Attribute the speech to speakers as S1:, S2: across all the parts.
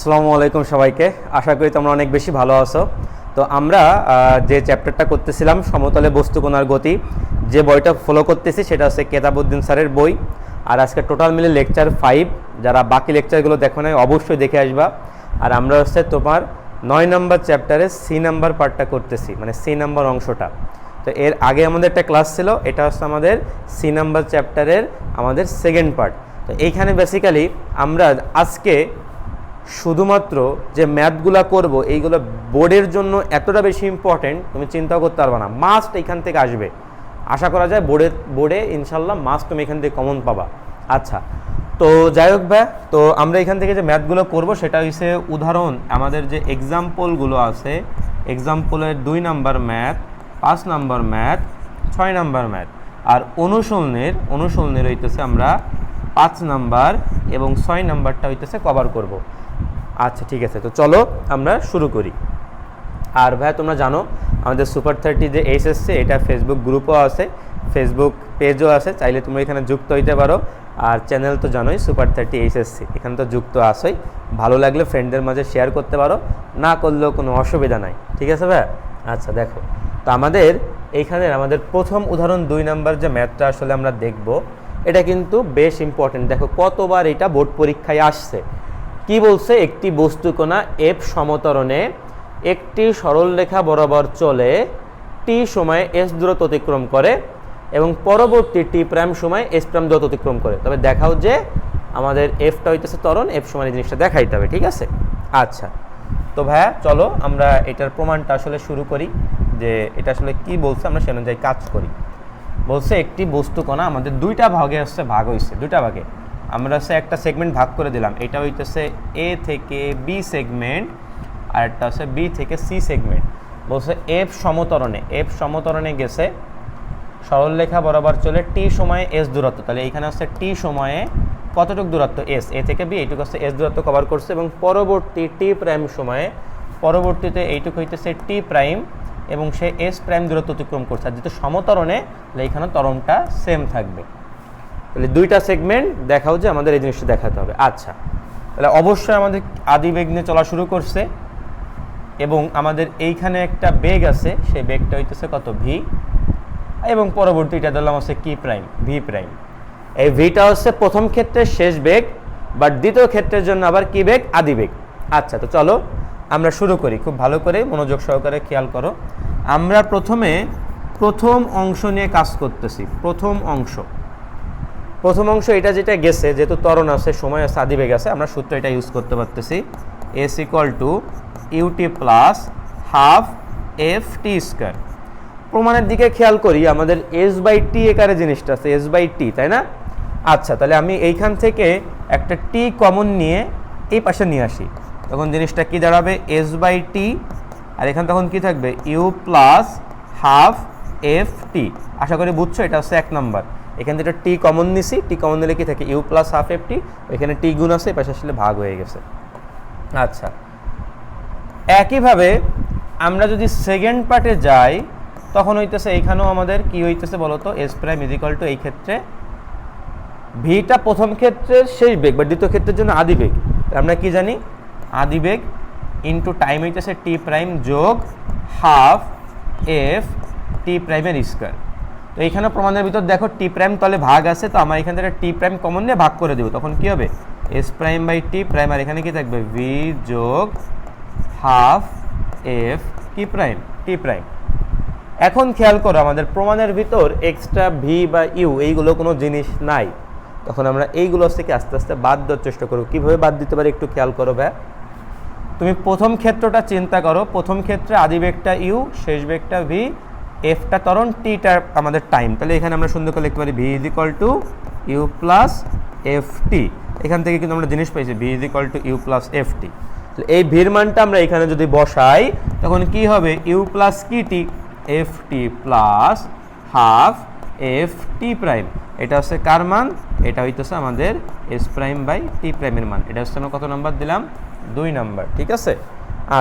S1: আসসালামু আলাইকুম সবাইকে। আশা করি তোমরা অনেক বেশি ভালো আছো। তো আমরা যে চ্যাপ্টারটা করতেছিলাম সমতলে বস্তু কোণার গতি, যে বইটা ফলো করতেছি সেটা হচ্ছে কেতাবউদ্দিন স্যারের বই। আর আজকে টোটাল মিলে লেকচার 5। যারা বাকি লেকচারগুলো দেখো নাই অবশ্যই দেখে আসবা। আর আমরা হচ্ছে তোমার 9 নম্বর চ্যাপ্টারে সি নাম্বার পার্টটা করতেছি, মানে সি নাম্বার অংশটা। তো এর আগে আমাদের একটা ক্লাস ছিল, এটা হচ্ছে আমাদের সি নাম্বার চ্যাপ্টারের আমাদের সেকেন্ড পার্ট। তো এইখানে বেসিক্যালি আমরা আজকে শুধুমাত্র যে ম্যাথগুলো করব এইগুলো বোর্ডের জন্য এতটা বেশি ইম্পর্টেন্ট তুমি চিন্তাও করতে পারবে না, মাস্ট এখান থেকে আসবে। আশা করা যায় বোর্ডে ইনশাল্লাহ মাস্ট তুমি এখান থেকে কমন পাবা। আচ্ছা, তো যাই হোক ভাই, তো আমরা এখান থেকে যে ম্যাথগুলো করব সেটা হচ্ছে উদাহরণ, আমাদের যে এক্সাম্পলগুলো আছে, এক্সাম্পলের 2 number math, 5 number math, 6 number math, আর অনুসরণের হইতেছে আমরা 5 নাম্বার এবং 6 নাম্বারটা হইতেছে কভার করব। আচ্ছা ঠিক আছে, তো চলো আমরা শুরু করি। আর ভাই তোমরা জানো আমাদের সুপার 30 যে এসএসসি, এটা ফেসবুক গ্রুপও আছে, ফেসবুক পেজও আছে, চাইলে তোমরা এখানে যুক্ত হইতে পারো। আর চ্যানেল তো জানোই সুপার 30 এসএসসি, এখানে তো যুক্ত আসোই। ভালো লাগলে ফ্রেন্ডদের মাঝে শেয়ার করতে পারো, না করলেও কোনো অসুবিধা নাই, ঠিক আছে ভাই। আচ্ছা দেখো, তো আমাদের প্রথম উদাহরণ 2 নাম্বার যে ম্যাথটা আসলে আমরা দেখব, এটা কিন্তু বেশ ইম্পর্টেন্ট। দেখো কতবার এটা বোর্ড পরীক্ষায় আসছে। কি বলছে, একটি বস্তুকণা এফ সমতরণে একটি সরল রেখা বরাবর চলে টি সময়ে এস দূরত্ব অতিক্রম করে এবং পরবর্তী টি প্রাইম সময়ে এস প্রাইম দূরত্ব অতিক্রম করে। তবে দেখাও যে আমাদের এফটা হইতেছে ত্বরণ, এফ সময় জিনিসটা দেখাইতে হবে, ঠিক আছে। আচ্ছা, তো ভাইয়া চলো আমরা এটার প্রমাণটা আসলে শুরু করি, যে এটা আসলে কি বলছে আমরা সে অনুযায়ী কাজ করি। বলছে একটি বস্তুকণা আমাদের দুইটা ভাগে ভাগ হয়েছে, দুইটা ভাগে আমরা হচ্ছে একটা সেগমেন্ট ভাগ করে দিলাম, এটা হইতেছে এ থেকে বি সেগমেন্ট, আর একটা হচ্ছে বি থেকে সি সেগমেন্ট। বলছে এফ সমতরণে গেছে সরলরেখা বরাবর চলে টি সময়ে এস দূরত্ব, তাহলে এইখানে হচ্ছে টি সময়ে কতটুকু দূরত্ব এস, এ থেকে বি এইটুকু হচ্ছে এস দূরত্ব কভার করছে, এবং পরবর্তী টি প্রাইম সময়ে পরবর্তীতে এইটুকু হইতেছে টি প্রাইম এবং সে এস প্রাইম দূরত্ব অতিক্রম করছে। আর যেহেতু সমতরণে, তাহলে এইখানে ত্বরণটা সেম থাকবে। তাহলে দুইটা সেগমেন্ট দেখাও যে আমাদের এই জিনিসটা দেখাতে হবে। আচ্ছা, তাহলে অবশ্যই আমাদের আদি বেগ নিয়ে চলা শুরু করছে এবং আমাদের এইখানে একটা বেগ আছে, সেই বেগটা হইতেছে কত, ভি, এবং পরবর্তীটা ধরলাম হচ্ছে কি প্রাইম, ভি প্রাইম। এই ভিটা হচ্ছে প্রথম ক্ষেত্রের শেষ বেগ, বাট দ্বিতীয় ক্ষেত্রের জন্য আবার কি বেগ, আদি বেগ। আচ্ছা, তো চলো আমরা শুরু করি, খুব ভালো করে মনোযোগ সহকারে খেয়াল করো। আমরা প্রথম অংশ নিয়ে কাজ করতেছি। প্রথম অংশ এটা যেটা গেছে, যেহেতু ত্বরণ আছে, সময় আছে, আদি বেগ আছে, আমরা সূত্র এটা ইউজ করতে পারতেছি, s equal to u t plus half F t square. প্রমাণের দিকে খেয়াল করি, আমাদের এস বাই টি একারে জিনিসটা আছে, এস বাই টি, তাই না? আচ্ছা, তাহলে আমি এইখান থেকে একটা টি কমন নিয়ে এই পাশে নিয়ে আসি, তখন জিনিসটা কি দাঁড়াবে, এস বাই টি, আর এখানে তখন কি থাকবে, you plus half F T. আশা করি বুঝছো, এটা হচ্ছে 1 নম্বর। এখান থেকে টি কমন নিছি, টি কমন নিলে কি থাকে, u plus half F t, এখানে টি গুণ আছে, পাশে আসলে ভাগ হয়ে গেছে। আচ্ছা, একইভাবে আমরা যদি সেকেন্ড পার্টে যাই, তখন হইতেছে এইখানেও আমাদের কি হইতেছে বলতো, S prime is equal two এই ক্ষেত্রে ভিটা প্রথম ক্ষেত্রের শেষ বেগ বা দ্বিতীয় ক্ষেত্রের জন্য আদি বেগ। আমরা কি জানি, আদি বেগ ইন্টু টাইম হইতেছে টি প্রাইম যোগ হাফ এফ টি প্রাইমের স্কোয়ার। তো এইখানে প্রমাণের ভিতর দেখো টি প্রাইম তলে ভাগ আছে, তো আমরা এখান থেকে টি প্রাইম কমন নিয়ে ভাগ করে দেবো, তখন কি হবে, S prime by T prime, আর এখানে কি থাকবে, ভি যোগ হাফ এফ কি প্রাইম, টি প্রাইম। এখন খেয়াল করো, আমাদের প্রমাণের ভিতর এক্সট্রা ভি বা ইউ এইগুলো কোনো জিনিস নাই, তখন আমরা এইগুলো থেকে আস্তে আস্তে বাদ দেওয়ার চেষ্টা করবো। কীভাবে বাদ দিতে পারি একটু খেয়াল করো ভাই। তুমি প্রথম ক্ষেত্রটা চিন্তা করো, প্রথম ক্ষেত্রে আদি বেগটা ইউ, শেষ বেগটা ভি, এফটা ত্বরণ, টিটা আমাদের টাইম। তাহলে এখানে আমরা সুন্দর করে লিখতে পারি v is equal to you plus f t. এখান থেকে কিন্তু আমরা জিনিস পাইছি, v is equal to you plus f t. এই ভির মানটা আমরা এখানে যদি বসাই, তখন কি হবে, ইউ প্লাস কি T, F T plus half F T prime. এটা হচ্ছে কার মান, এটা হইতেছে আমাদের এস প্রাইম বাই টি প্রাইমের মান। এটা হচ্ছে কত নাম্বার দিলাম, 2 নাম্বার, ঠিক আছে।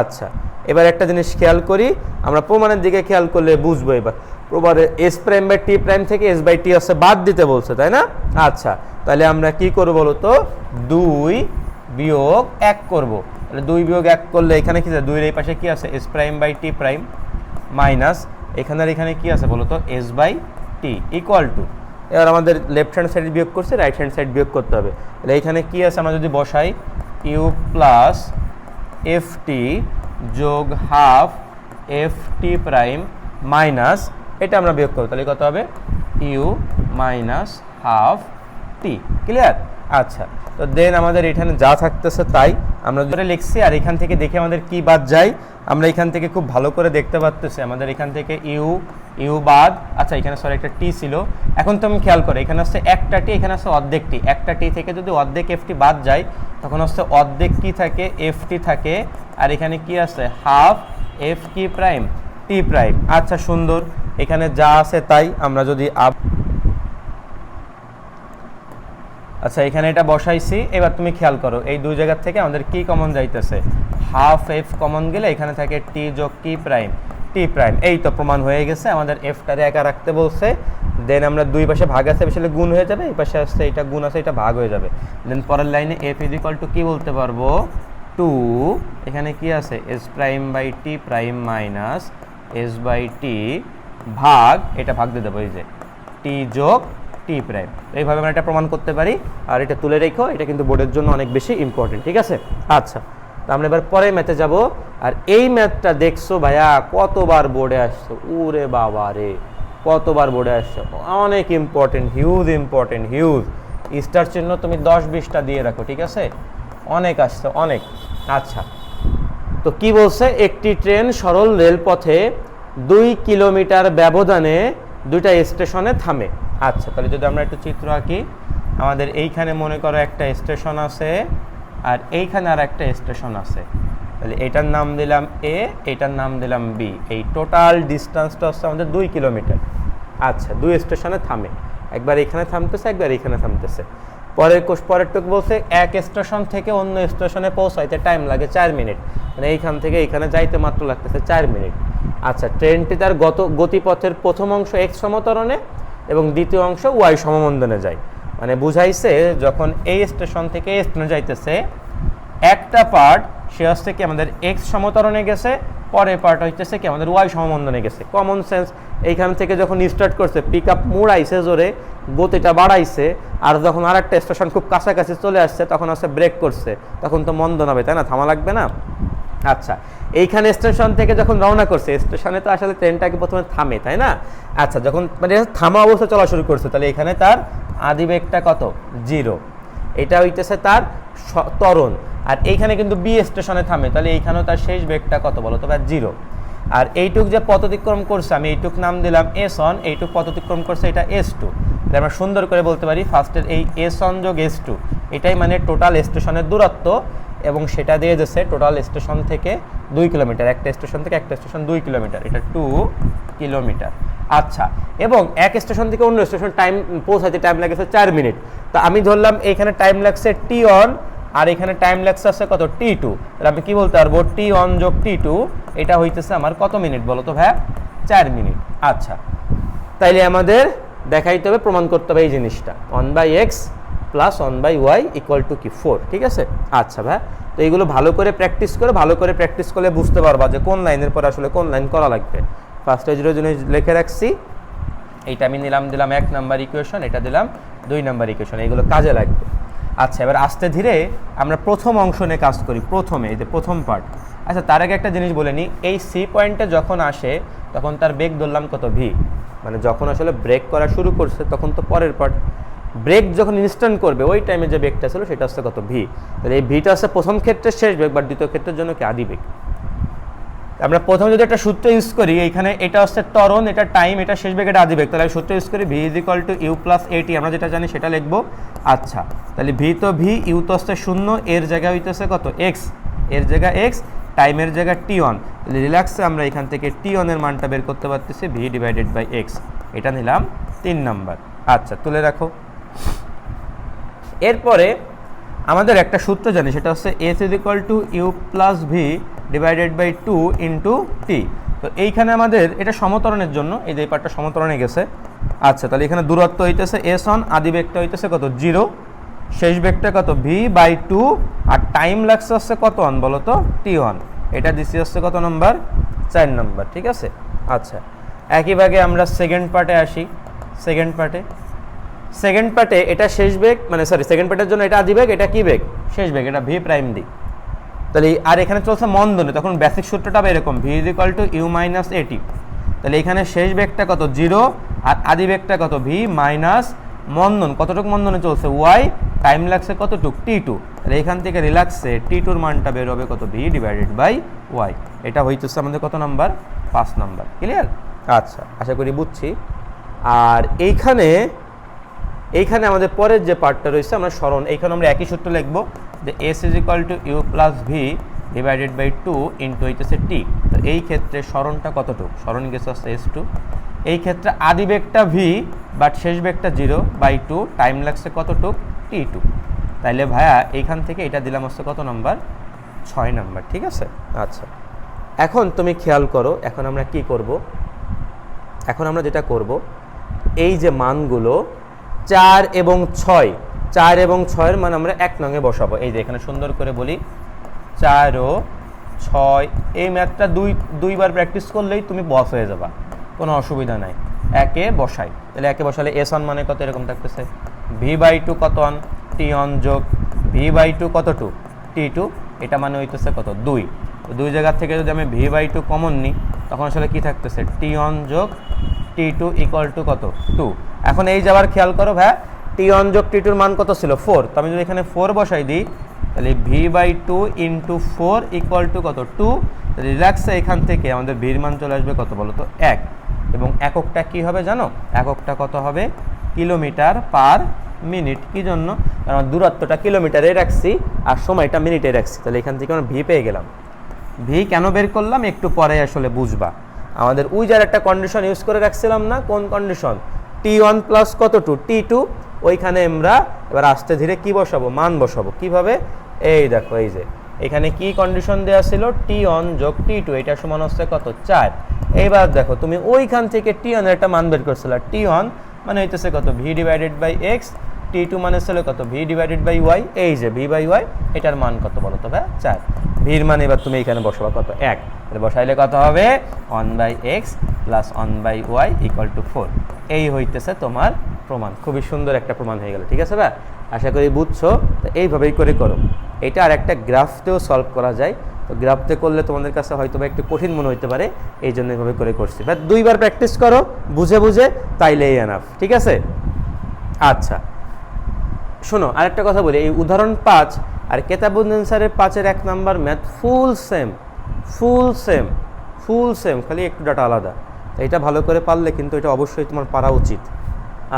S1: আচ্ছা, এবার একটা জিনিস খেয়াল করি, আমরা প্রমাণের দিকে খেয়াল করলে বুঝবো। এবার প্রমাণে S prime by T prime থেকে এস বাই টি হচ্ছে বাদ দিতে বলছে, তাই না? আচ্ছা, তাহলে আমরা কি করবো বলো তো, 2 বিয়োগ 1 করব, তাহলে 2 বিয়োগ 1 করলে এখানে কি আছে, 2 এর এই পাশে কি আছে, S prime by T prime minus এখানে আর এখানে কি আছে বলো তো, s by t equal to, এবার আমাদের লেফট হ্যান্ড সাইড বিয়োগ করছে, রাইট হ্যান্ড সাইড বিয়োগ করতে হবে। তাহলে এখানে কি আছে, আমরা যদি বসাই ইউ প্লাস এফ টি যোগ half F T prime minus এটা আমরা বিয়োগ করবো, তাহলে কত হবে, u minus half t. Clear? আচ্ছা, তো দেন আমাদের এখানে যা থাকতেছে তাই আমরা ধরে লিখছি, আর এখান থেকে দেখে আমাদের কি বাদ যায়, আমরা এখান থেকে খুব ভালো করে দেখতে পাচ্তেছি আমাদের এখান থেকে ইউ বাদ, আচ্ছা এখানে সরি একটা টি ছিল, এখন তুমি খেয়াল করো এখানে হচ্ছে একটা টি, এখানে হচ্ছে অর্ধেক টি, একটা টি থেকে যদি অর্ধেক এফ টি বাদ যায় তখন হচ্ছে অর্ধেক কি থাকে, এফ টি থাকে, আর এখানে কি আছে, হাফ এফ কি প্রাইম টি প্রাইম। আচ্ছা সুন্দর, এখানে যা আছে তাই আমরা যদি আচ্ছা এখানে এটা বসাইছি, এবার তুমি খেয়াল করো এই দুই জায়গা থেকে আমাদের কি কমন যাইতেছে, হাফ এফ কমন গেলে এখানে থাকে টি যোগ কি প্রাইম টি প্রাইম, এই তো প্রমাণ হয়ে গেছে, আমাদের এফটারে একা রাখতে বলছে, দেন আমরা দুই পাশে ভাগ আছে বেশি গুণ হয়ে যাবে, এই পাশে আসছে এটা গুণ আছে এটা ভাগ হয়ে যাবে, দেন পরের লাইনে এফ ইজ ইকুয়াল টু কি বলতে পারবো, 2 এখানে কি আছে, S prime by T prime minus S by T ভাগ এটা ভাগ দিয়ে দেবো, এই যে টি যোগ টি প্রাইম, এইভাবে আমরা এটা প্রমাণ করতে পারি, আর এটা তুলে রেখো, এটা কিন্তু বোর্ডের জন্য অনেক বেশি ইম্পর্টেন্ট। ঠিক আছে? আচ্ছা, তো আমরা এবার পরে ম্যাথে যাব, আর এই ম্যাথটা দেখছো ভাইয়া কতবার বোর্ডে আসছে, ওরে বাবা রে কতবার বোর্ডে আসছে, অনেক ইম্পর্টেন্ট, হিউজ স্টার চিহ্ন তুমি 10-20টা দিয়ে রাখো। ঠিক আছে? অনেক আসছে অনেক। আচ্ছা, তো কি বলছে, একটি ট্রেন সরল রেলপথে 2 কিলোমিটার ব্যবধানে দুইটা স্টেশনে থামে। আচ্ছা, তাহলে যদি আমরা একটু চিত্র আঁকি, আমাদের এইখানে মনে করো একটা স্টেশন আছে, আর এইখানে আর একটা স্টেশন আছে, তাহলে এটার নাম দিলাম এ, এটার নাম দিলাম বি, এই টোটাল ডিস্টেন্সটা হচ্ছে আমাদের 2 কিলোমিটার। আচ্ছা, 2 স্টেশনে থামে, একবার এখানে থামতেছে একবার এখানে থামতেছে। পরেরটুক বলছে এক স্টেশন থেকে অন্য স্টেশনে পৌঁছাইতে টাইম লাগে 4 মিনিট, মানে এইখান থেকে এইখানে যাইতে মাত্র লাগতেছে 4 মিনিট। আচ্ছা, ট্রেনটি তার গতিপথের প্রথম অংশ এক্স সমতরণে এবং দ্বিতীয় অংশ ওয়াই সমমন্দনে যায়, মানে বুঝাইছে যখন এই স্টেশন থেকে এই স্টেশনে যাইতেছে একটা পার্ট সে হচ্ছে কি আমাদের এক্স সমতরণে গেছে, পরের পার্ট হইতেছে কি আমাদের ওয়াই সমমন্দনে গেছে। কমন সেন্স, এইখান থেকে যখন স্টার্ট করছে পিক আপ মুড়াইছে জোরে, গতিটা বাড়াইছে, আর যখন আর একটা স্টেশন খুব কাছাকাছি চলে আসছে তখন হচ্ছে ব্রেক করছে, তখন তো মন্দন হবে তাই না, থামা লাগবে না। আচ্ছা, এইখানে স্টেশন থেকে যখন রওনা করছে, স্টেশনে তো আসলে ট্রেনটাকে প্রথমে থামে তাই না। আচ্ছা, যখন মানে থামা অবস্থা চলা শুরু করছে, তাহলে এখানে তার আদিবেগটা কত, 0, এটা হইতেছে তার ত্বরণ। আর এইখানে কিন্তু বি স্টেশনে থামে, তাহলে এইখানেও তার শেষ বেগটা কত বলো তো, 0। আর এইটুক যে পথ অতিক্রম করছে, আমি এইটুক নাম দিলাম S1, এইটুক পথ অতিক্রম করছে এটা S2, তাহলে আমরা সুন্দর করে বলতে পারি ফার্স্টের এই S1 যোগ S2 এটাই মানে টোটাল স্টেশনের দূরত্ব, এবং সেটা দিয়ে যাচ্ছে টোটাল স্টেশন থেকে 2 কিলোমিটার, একটা স্টেশন থেকে একটা স্টেশন 2 কিলোমিটার, এটা 2 কিলোমিটার। আচ্ছা, এবং এক স্টেশন থেকে অন্য স্টেশন পৌঁছাতে টাইম লাগছে 4 মিনিট, তো আমি ধরলাম এইখানে টাইম লাগছে T1 আর এখানে টাইম লাগছে আছে কত, T2, তাহলে আমি কি বলতে পারবো, T1 যোগ T2 এটা হইতেছে আমার কত মিনিট বলো তো ভাইয়া, 4 মিনিট। আচ্ছা, তাইলে আমাদের দেখাইতে হবে, প্রমাণ করতে হবে এই জিনিসটা, 1/x plus 1/y equal to কি 4। ঠিক আছে? আচ্ছা ভাই, তো এইগুলো ভালো করে প্র্যাকটিস করো, ভালো করে প্র্যাকটিস করলে বুঝতে পারবা যে কোন লাইনের পর আসলে কোন লাইন করা লাগবে। ফার্স্টে 0 লিখে রাখছি, এইটা আমি দিলাম 1 নাম্বার ইকুয়েশন, এটা দিলাম 2 নাম্বার ইকুয়েশন, এইগুলো কাজে লাগবে। আচ্ছা, এবার আস্তে ধীরে আমরা প্রথম অংশ নিয়ে কাজ করি, প্রথমে এই যে প্রথম পার্ট। আচ্ছা, তার আগে একটা জিনিস বলে নিই, এই সি পয়েন্টে যখন আসে তখন তার বেগ ধরলাম কত, ভি, মানে যখন আসলে ব্রেক করা শুরু করছে তখন তো পরের পার্ট, ব্রেক যখন ইনস্ট্যান্ট করবে ওই টাইমে যে বেগটা ছিল সেটা হচ্ছে কত, ভি। তাহলে এই ভিটা হচ্ছে প্রথম ক্ষেত্রে শেষ বেগ, বা দ্বিতীয় ক্ষেত্রের জন্য কি আদি বেগ। আমরা প্রথমে যদি একটা সূত্র ইউজ করি, এইখানে এটা হচ্ছে ত্বরণ, এটা টাইম, এটা শেষ বেগ, এটা আদি বেগ, তাহলে সূত্র ইউজ করি v is equal to you plus a t, আমরা যেটা জানি সেটা লিখবো। আচ্ছা, তাহলে ভি তো ভি, ইউ তো হচ্ছে 0, এর জায়গায় হইতেছে কত, এক্স, এর জায়গা এক্স, টাইমের জায়গা T1, তাহলে রিল্যাক্সে আমরা এখান থেকে T1 এর মানটা বের করতে পারতেছি ভি ডিভাইডেড বাই এক্স, এটা নিলাম 3 নাম্বার। আচ্ছা, তুলে রাখো। এরপরে আমাদের একটা সূত্র জানি, সেটা হচ্ছে S is equal to you plus V divided by 2 into T. তো এইখানে আমাদের এটা সমতরণের জন্য, এই যে পার্টটা সমতরণে গেছে। আচ্ছা, তাহলে এখানে দূরত্ব হইতেছে S1, আদি বেগটা হইতেছে কত, 0, শেষ বেগটা কত v/2 আর টাইম লাগছে হচ্ছে কত অন বলো তো t1। এটা দিছি হচ্ছে কত নাম্বার 4 নাম্বার, ঠিক আছে। আচ্ছা একইভাবে আমরা সেকেন্ড পার্টে আসি। সেকেন্ড পার্টে এটা শেষ বেগ, মানে সরি সেকেন্ড পার্টের জন্য এটা আদি বেগ, এটা কি বেগ শেষ বেগ, এটা v প্রাইম ডি। তাহলে আর এখানে চলছে মন্দনে, তখন বেসিক সূত্রটা হবে এরকম v = u - at। তাহলে এখানে শেষ বেগটা কত 0 আর আদি বেগটা কত v মাইনাস মন্দন, কতটুকু মন্দনে চলছে y, টাইম লাগছে কতটুকু t2। তাহলে এখান থেকে রিল্যাক্সে t2 এর মানটা বের হবে কত v/y। এটা হইতেছে আমাদের কত নাম্বার 5 নাম্বার। ক্লিয়ার? আচ্ছা আশা করি বুঝছি। আর এইখানে আমাদের পরের যে পার্টটা রয়েছে আমরা সরণ, এইখানে আমরা একই সূত্র লিখবো যে s = u + v / 2 ইন্টু হইতেছে t। তো এই ক্ষেত্রে সরণটা কতটুকু, সরণ গেছে হচ্ছে s2। এই ক্ষেত্রে আদি বেগটা v বাট শেষ বেগটা 0/2, টাইম লাগছে কতটুকু t2। তাইলে ভাইয়া এইখান থেকে এটা দিলাম হচ্ছে কত নাম্বার 6 নাম্বার, ঠিক আছে। আচ্ছা এখন তুমি খেয়াল করো, এখন আমরা কি করব, এখন আমরা যেটা করব এই যে মানগুলো 4 এবং 6 এর মান আমরা 1 নঙে বসাবো। এই যে এখানে সুন্দর করে বলি 4 ও 6, এই ম্যাথটা দুইবার প্র্যাকটিস করলেই তুমি বস হয়ে যাবা, কোনো অসুবিধা নাই। একে বসাই, তাহলে একে বসালে s1 মানে কত এরকম থাকতেছে v/2 কত অন t1 যোগ v/2 কতটুকু t2, এটা মানে হইতেছে কত 2। তো দুই জায়গা থেকে যদি আমি v/2 কমন নিই তখন আসলে কি থাকতেছে t1 যোগ t2 = কত 2। এখন এই যাবার খেয়াল করো ভাই, t1 যোগ t2 এর মান কত ছিল 4। তো আমি যদি এখানে 4 বসাই দিই তাহলে v/2 * 4 = কত 2। তাহলে রিল্যাক্সে এখান থেকে আমাদের v এর মান চলে আসবে কত বলো তো 1। এবং এককটা কি হবে জানো, এককটা কত হবে কিলোমিটার/মিনিট। কি জন্য, কারণ দূরত্বটা কিলোমিটারে রাখছি আর সময়টা মিনিটে রাখছি। তাহলে এখান থেকে আমরা ভি পেয়ে গেলাম। ভি কেন বের করলাম একটু পরে আসলে বুঝবা। আমাদের ওই যার একটা কন্ডিশন ইউজ করে রাখছিলাম না, কোন কন্ডিশন t1 প্লাস কতটু t2, ওইখানে আমরা এবার আস্তে ধীরে কি বসাবো মান বসাবো। কিভাবে, এই দেখো এই যে এখানে কি কন্ডিশন দেওয়া ছিল t1 যোগ t2, এটা সমান হচ্ছে কত 4। এইবার দেখো তুমি ওইখান থেকে t1 এর একটা মান বের করছিল, t1 মানে হইতেছে কত v/x, t2 মানে ছিল কত v/y। এই যে v/y এটার মান কত বলো তো ভাই 4। ভির মান এবার তুমি এখানে বসাবা কত 1, তাহলে বসাইলে কত হবে 1/x + 1/y = 4। এই হইতেছে তোমার প্রমাণ। খুবই সুন্দর একটা প্রমাণ হয়ে গেল, ঠিক আছে ভাই, আশা করি বুঝছো। তো এইভাবেই করে করো। এটা আর একটা গ্রাফতেও সলভ করা যায়, তো গ্রাফতে করলে তোমাদের কাছে হয়তো বা একটু কঠিন মনে হতে পারে, এই জন্য এইভাবে করে করছি। ভাই দুইবার প্র্যাকটিস করো বুঝে বুঝে, তাইলেই এনাফ, ঠিক আছে। আচ্ছা শোনো আরেকটা কথা বলি, এই উদাহরণ 5 আর কেতাবুদ্দিন স্যারের 5-এর 1 নাম্বার ম্যাথ ফুল সেম, খালি একটু ডাটা আলাদা। এটা ভালো করে পারলে কিন্তু এটা অবশ্যই তোমার পারা উচিত।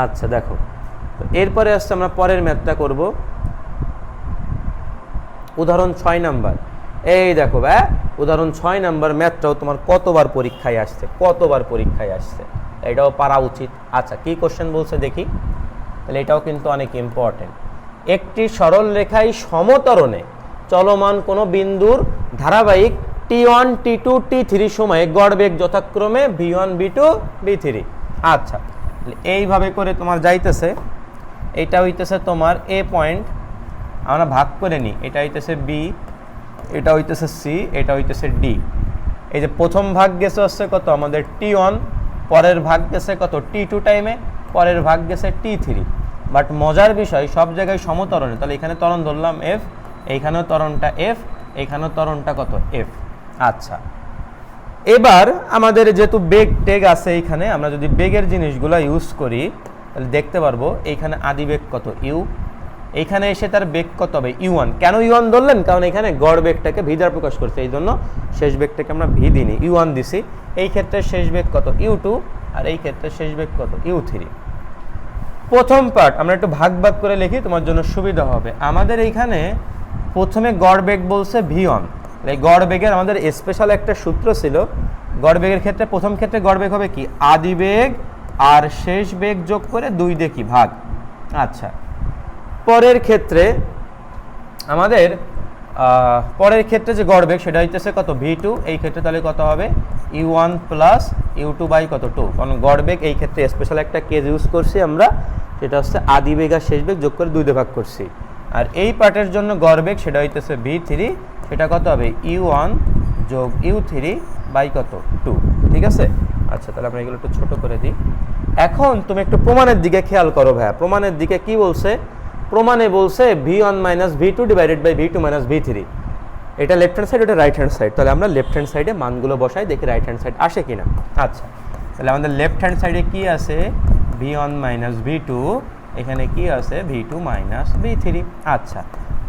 S1: আচ্ছা দেখো, তো এরপরে আসছে আমরা পরের ম্যাথটা করব, উদাহরণ 6 নাম্বার। এই দেখো ভাই উদাহরণ 6 নাম্বার ম্যাথটাও তোমার কতবার পরীক্ষায় আসছে, এটাও পারা উচিত। আচ্ছা কি কোশ্চেন বলছে দেখি, তাহলে এটাও কিন্তু অনেক ইম্পর্টেন্ট। একটি সরল রেখায় সমতরণে চলমান কোনো বিন্দুর ধারাবাহিক t1 t2 t3 সময়ে গড় বেগ যথাক্রমে v1 v2 v3। আচ্ছা এইভাবে করে তোমার যাইতেছে, এটা হইতেছে তোমার এ পয়েন্ট, আমরা ভাগ করে নিই, এটা হইতেছে বি, এটা হইতেছে সি, এটা হইতেছে ডি। এই যে প্রথম ভাগ গেছে হচ্ছে কত আমাদের t1, পরের ভাগ গেছে কত t2 টাইমে, পরের ভাগ গেছে t3। বাট মজার বিষয় সব জায়গায় সমতরণে, তাহলে এখানে ত্বরণ ধরলাম f, এইখানেও ত্বরণটা f, এইখানেও ত্বরণটা কত f। আচ্ছা এবার আমাদের যেহেতু বেগ টেগ আছে এইখানে, আমরা যদি বেগের জিনিসগুলো ইউজ করি তাহলে দেখতে পারবো এইখানে আদি বেগ কত u, এইখানে এসে তার বেগ কত হবে u1। কেন u1 ধরলেন, কারণ এখানে গড় বেগটাকে ভি দ্বারা প্রকাশ করছে, এই জন্য শেষ বেগটাকে আমরা ভি দিইনি, u1 দিছি। এই ক্ষেত্রে শেষ বেগ কত u2, আর এই ক্ষেত্রে শেষ বেগ কত u3। প্রথম পার্ট আমরা একটু ভাগ করে লিখি তোমার জন্য সুবিধা হবে। আমাদের এইখানে প্রথমে গড় বেগ বলছে v1, এই গড় বেগের আমাদের স্পেশাল একটা সূত্র ছিল। গড় বেগের ক্ষেত্রে প্রথম ক্ষেত্রে গড় বেগ হবে কি আদি বেগ আর শেষ বেগ যোগ করে 2 দিয়ে কি ভাগ। আচ্ছা পরের ক্ষেত্রে আমাদের যে গড় বেগ সেটা হইতেছে কত v2, এই ক্ষেত্রে তাহলে কত হবে u1 + u2 / কত 2, কারণ গড় বেগ এই ক্ষেত্রে স্পেশাল একটা কেস ইউজ করছি আমরা, সেটা হচ্ছে আদি বেগ আর শেষ বেগ যোগ করে 2 দিয়ে ভাগ করছি। আর এই পার্টের জন্য গড় বেগ সেটা হইতেছে v3, সেটা কত হবে u1 যোগ u3 বাই কত 2, ঠিক আছে। আচ্ছা তাহলে আমরা এগুলো একটু ছোট করে দিই। এখন তুমি একটু প্রমাণের দিকে খেয়াল করো ভাইয়া, প্রমাণের দিকে কি বলছে, প্রমাণে বলছে v1 minus v2 divided by v2 minus v3, এটা লেফট হ্যান্ড সাইড, ওটা রাইট হ্যান্ড সাইড। তাহলে আমরা লেফট হ্যান্ড সাইডে মানগুলো বসাই, দেখি রাইট হ্যান্ড সাইড আসে কিনা। আচ্ছা তাহলে আমাদের লেফট হ্যান্ড সাইডে কি আছে v1 মাইনাস v2, এখানে কি আছে v2 মাইনাস v3। আচ্ছা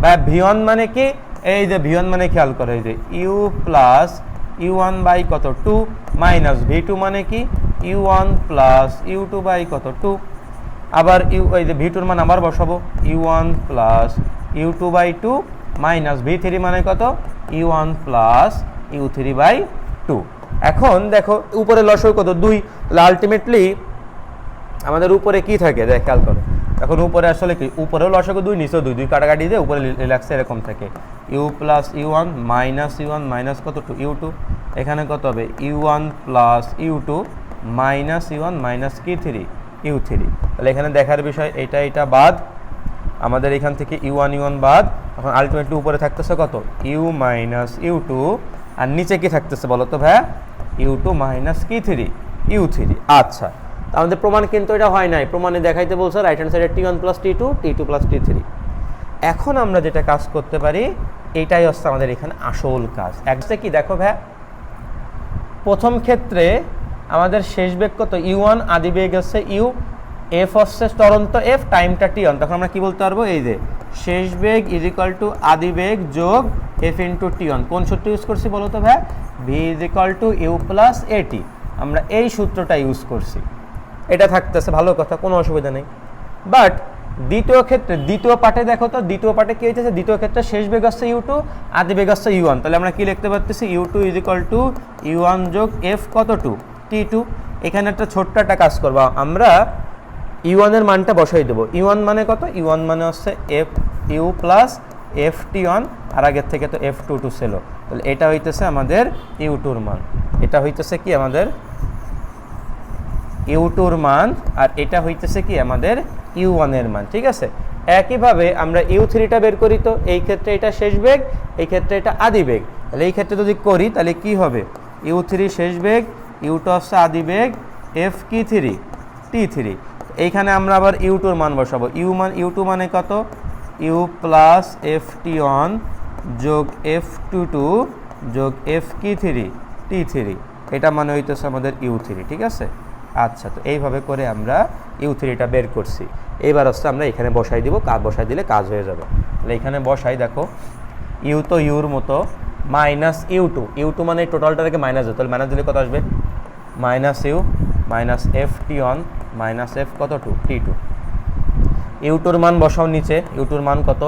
S1: ভাই v1 মানে কি, এই যে v1 মানে খেয়াল করো, এই যে u প্লাস u1 বাই কত 2 মাইনাস v2 মানে কি u1 প্লাস u2 বাই কত 2, আবার এই যে v2 এর মান আবার বসাবো u1 plus u2 by 2 minus v3 মানে কত u1 প্লাস u3 বাই 2। এখন দেখো উপরে লসাগু কত 2, তাহলে আলটিমেটলি আমাদের উপরে কি থাকে দেখ খেয়াল করো, এখন উপরে আসলে কি, উপরেও লসাগু 2 নিচেও 2, 2 কাটাকাটি দিয়ে উপরে রিল্যাক্সে এরকম থাকে u প্লাস u1 মাইনাস কত 2 u2, এখানে কত হবে u1 plus u2 minus u1 minus কি 3 u3। তাহলে এখানে দেখার বিষয় এটা বাদ, আমাদের এখান থেকে u1 বাদ, এখন আলটিমেটলি উপরে থাকতেছে কত u মাইনাস u2, আর নিচে কি থাকতেছে বলো তো ভাইয়া u2 মাইনাস কি 3 u3। আচ্ছা আমাদের প্রমাণ কিন্তু এটা হয় নাই, প্রমাণে দেখাইতে বলছে রাইট হ্যান্ড সাইডে t1 plus t2 t2 plus t3। এখন আমরা যেটা কাজ করতে পারি, এটাই হচ্ছে আমাদের এখানে আসল কাজ। একটা কি দেখো ভাইয়া, প্রথম ক্ষেত্রে আমাদের শেষ বেগ কত u1, আদি বেগ হচ্ছে u, f হচ্ছে ত্বরন্ত f, টাইমটা t1, তখন আমরা কি বলতে পারবো, এই যে শেষ বেগ ইজ ইকুয়াল টু আদি বেগ যোগ f ইন্টু t1। কোন সূত্র ইউজ করছি বলো তো ভাইয়া, v is equal two u plus at, আমরা এই সূত্রটা ইউজ করছি। এটা থাকতেছে ভালো কথা, কোনো অসুবিধা নেই। বাট দ্বিতীয় ক্ষেত্রে, দ্বিতীয় পার্টে দেখো তো, দ্বিতীয় পার্টে কি হইতেছে, দ্বিতীয় ক্ষেত্রে শেষ বেগ হচ্ছে u2, আদি বেগ হচ্ছে u1, তাহলে আমরা কি লিখতে পারতেছি u2 is equal two u1 যোগ f কত 2 t2। এখানে একটা ছোট্ট একটা কাজ করবো, আমরা u1 এর মানটা বসাই দেবো। u1 মানে কত, u1 মানে হচ্ছে f u plus f t1, আর আগের থেকে তো f22 ছিল, তাহলে এটা হইতেছে আমাদের u2 মান, এটা হইতেছে কি আমাদের u2 মান, আর এটা হইতেছে কি আমাদের u1 এর মান, ঠিক আছে। একইভাবে আমরা u3টা বের করি, তো এই ক্ষেত্রে এটা শেষ বেগ, এই ক্ষেত্রে এটা আদি বেগ, তাহলে এই ক্ষেত্রে যদি করি তাহলে কি হবে u3 শেষ বেগ, u2 হচ্ছে আদি বেগ, f কি 3 t3। এইখানে আমরা আবার u2 এর মান বসাবো, u2 মানে কত u প্লাস f t1 যোগ f22 যোগ f কি 3 t3, এটা মানে হইতেছে আমাদের u3, ঠিক আছে। আচ্ছা তো এইভাবে করে আমরা u3টা বের করছি। এইবার হচ্ছে আমরা এখানে বসাই দিব, বসাই দিলে কাজ হয়ে যাবে। তাহলে এখানে বসাই, দেখো u তো ইউর মতো, মাইনাস u2 মানে টোটালটাকে মাইনাস দিতে, তাহলে মাইনাস দিলে কত আসবে minus u minus f t1 minus f কত 2 t2। u2 মান বসাও নিচে, u2 মান কত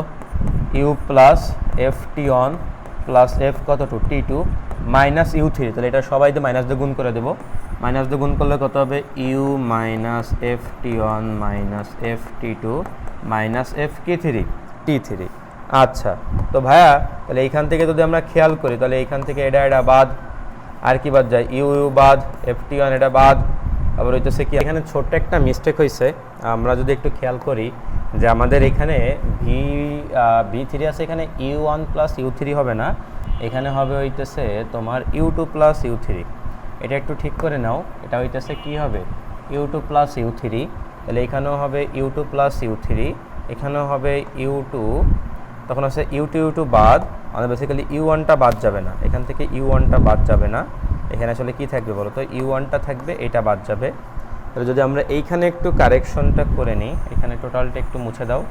S1: u plus f t1 plus f কত 2 t2 মাইনাস u3, তাহলে এটা সবাই দিয়ে মাইনাস দিয়ে গুণ করে দেবো, মাইনাস দিয়ে গুণ করলে কত হবে u minus f t1 minus f t2 minus f কি 3 t3। আচ্ছা তো ভাইয়া তাহলে এইখান থেকে যদি আমরা খেয়াল করি, তাহলে এইখান থেকে এটা বাদ, আর কি বাদ যায় u বাদ, f t1 এটা বাদ, আবার হইতেছে কি এখানে ছোট্ট একটা মিস্টেক হয়েছে, আমরা যদি একটু খেয়াল করি যে আমাদের এখানে v3 আছে, এখানে u1 প্লাস u3 হবে না, এখানে হবে হইতেছে তোমার u2 প্লাস u3, এটা একটু ঠিক করে নাও, এটা হইতেছে কি হবে u2 প্লাস u3, তাহলে এখানেও হবে u2 প্লাস u3, এখানেও হবে u2, তখন আছে u2 বাদ, আমাদের বেসিক্যালি u1টা বাদ যাবে না, এখান থেকে u1টা বাদ যাবে না, এখানে আসলে কি থাকবে বলো তো u1টা থাকবে, এটা বাদ যাবে। তাহলে যদি আমরা এইখানে একটু কারেকশনটা করে নিই, এখানে টোটালটা একটু মুছে দাও,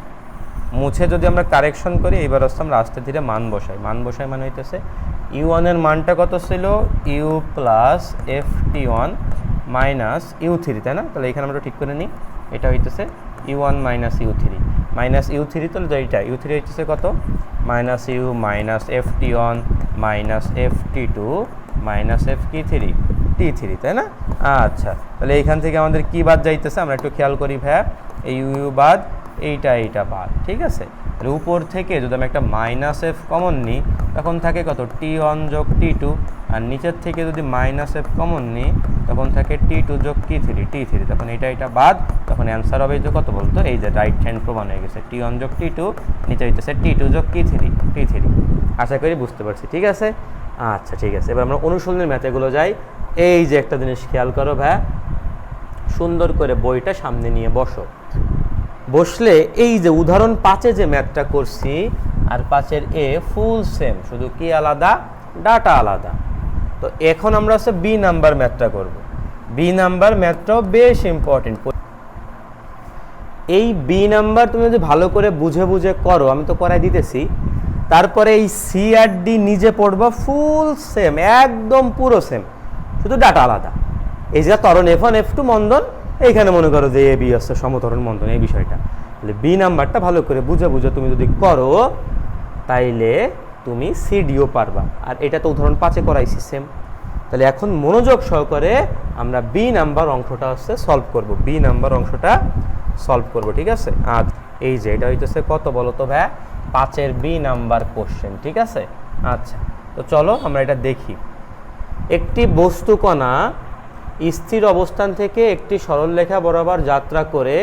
S1: মুছে যদি আমরা কারেকশন করি, এইবার হচ্ছে আমরা আস্তে ধীরে মান বসাই মানে হইতেছে u1 এর মানটা কত ছিল u plus f t1 minus u3, তাই না। তাহলে এখানে আমরা ঠিক করে নিই, এটা হইতেছে u1 মাইনাস u3, তাহলে এইটা u3 হইতেছে কত minus u minus f t1 minus f t2 minus f কি 3 t3, তাই না। আচ্ছা তাহলে এইখান থেকে আমাদের কি বাদ যাইতেছে, আমরা একটু খেয়াল করি ভাইয়া, এই u বাদ, এইটা বাদ, ঠিক আছে। তাহলে উপর থেকে যদি আমি একটা মাইনাস এফ কমন নিই তখন থাকে কত টি ওয়ান যোগ টি টু, আর নিচের থেকে যদি মাইনাস এফ কমন নিই তখন থাকে টি টু যোগ টি থ্রি, তখন এটা বাদ, তখন অ্যান্সার হবে যে কত বলতো, এই যে রাইট হ্যান্ড প্রমাণ হয়ে গেছে, টি ওয়ান যোগ টি টু, নিচে হইতেছে টি টু যোগ টি থ্রি। আশা করি বুঝতে পারছি, ঠিক আছে? আচ্ছা ঠিক আছে, এবার আমরা অনুশীলনের ম্যাথেগুলো যাই। এই যে একটা জিনিস খেয়াল করো ভাই, সুন্দর করে বইটা সামনে নিয়ে বসলে এই যে উদাহরণ 5-এ যে ম্যাথটা করছি আর 5-এর এ ফুল সেম, শুধু কি আলাদা, ডাটা আলাদা। তো এখন আমরা হচ্ছে বি নাম্বার ম্যাথটা করব। বি নাম্বার ম্যাথটাও বেশ ইম্পর্টেন্ট। এই বি নাম্বার তুমি যদি ভালো করে বুঝে বুঝে করো, আমি তো করাই দিতেছি, তারপরে এই সি আর ডি নিজে পড়বা ফুল সেম, একদম পুরো সেম, শুধু ডাটা আলাদা। এই যে ত্বরণ F1 F2 মন্দন, এইখানে মনে করো যে এ বি আসছে সমত্বরণ মন্দন, এই বিষয়টা। তাহলে বি নাম্বারটা ভালো করে বুঝে বুঝে তুমি যদি করো তাইলে তুমি সিডিও পারবা। আর এটা তো উদাহরণ 5-এ করাইছি সেম। তাহলে এখন মনোযোগ সহকারে আমরা বি নাম্বার অংশটা হচ্ছে সলভ করব, বি নাম্বার অংশটা সলভ করব, ঠিক আছে? আর এই যে এটা হইতেছে কত বলো তো ভাই, 5-এর বি নাম্বার কোশ্চেন, ঠিক আছে? আচ্ছা, তো চলো আমরা এটা দেখি। একটি বস্তুকণা স্থির অবস্থান থেকে একটি সরলরেখা বরাবর যাত্রা করে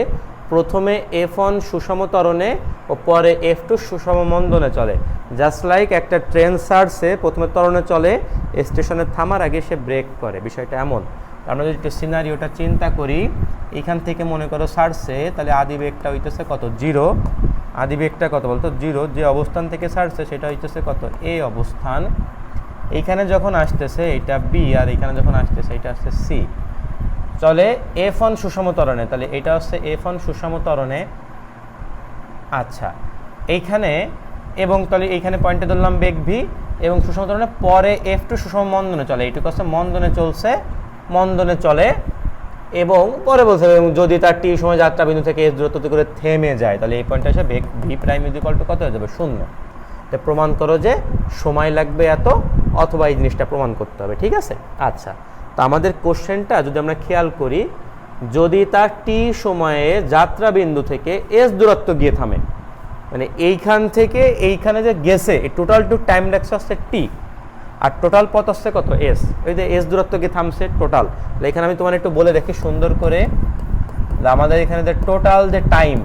S1: প্রথমে F1 সুষম ত্বরণে ও পরে F2 সুষম মন্দনে চলে। জাস্ট লাইক একটা ট্রেন সার্চে প্রথমে ত্বরণে চলে, স্টেশনে থামার আগে সে ব্রেক করে, বিষয়টা এমন। আমরা যদি একটু সিনারিওটা চিন্তা করি, এখান থেকে মনে করো সার্চে, তাহলে আদি বেগটা হইতেছে কত, 0। আদি বেগটা কত বলতো, 0। যে অবস্থান থেকে সার্চে সেটা হইতেছে কত, এ অবস্থান। এইখানে যখন আসতেছে এটা বি, আর এইখানে যখন আসতেছে এটা আসছে সি। চলে F1 সুষম ত্বরণে, তাহলে এটা হচ্ছে F1 সুষম ত্বরণে। আচ্ছা, এইখানে এবং তাহলে এইখানে পয়েন্টে ধরলাম বেগ ভি, এবং সুষম ত্বরণে পরে F2 সুষম মন্দনে চলে, এইটুকু হচ্ছে মন্দনে চলছে, মন্দনে চলে। এবং পরে বলছে যদি তার টি সময় যাত্রা বিন্দু থেকে এস দূরত্ব করে থেমে যায়, তাহলে এই পয়েন্টে এসে বেগ ভি প্রাইম ইকুয়াল টু কত হয়ে যাবে, 0। তো প্রমাণ করো যে সময় লাগবে এত, অথবা এই জিনিসটা প্রমাণ করতে হবে, ঠিক আছে? আচ্ছা, তো আমাদের কোশ্চেনটা যদি আমরা খেয়াল করি, যদি তার টি সময়ে যাত্রা বিন্দু থেকে এস দূরত্ব গিয়ে থামে, মানে এইখান থেকে এইখানে যে গেছে, এই টোটাল টু টাইম লাগছে হচ্ছে টি, আর টোটাল পথ হচ্ছে কত, এস। ওই যে এস দূরত্ব গিয়ে থামছে টোটাল। এখানে আমি তোমার একটু বলে দেখি সুন্দর করে, আমাদের এখানে যে টোটাল যে টাইম,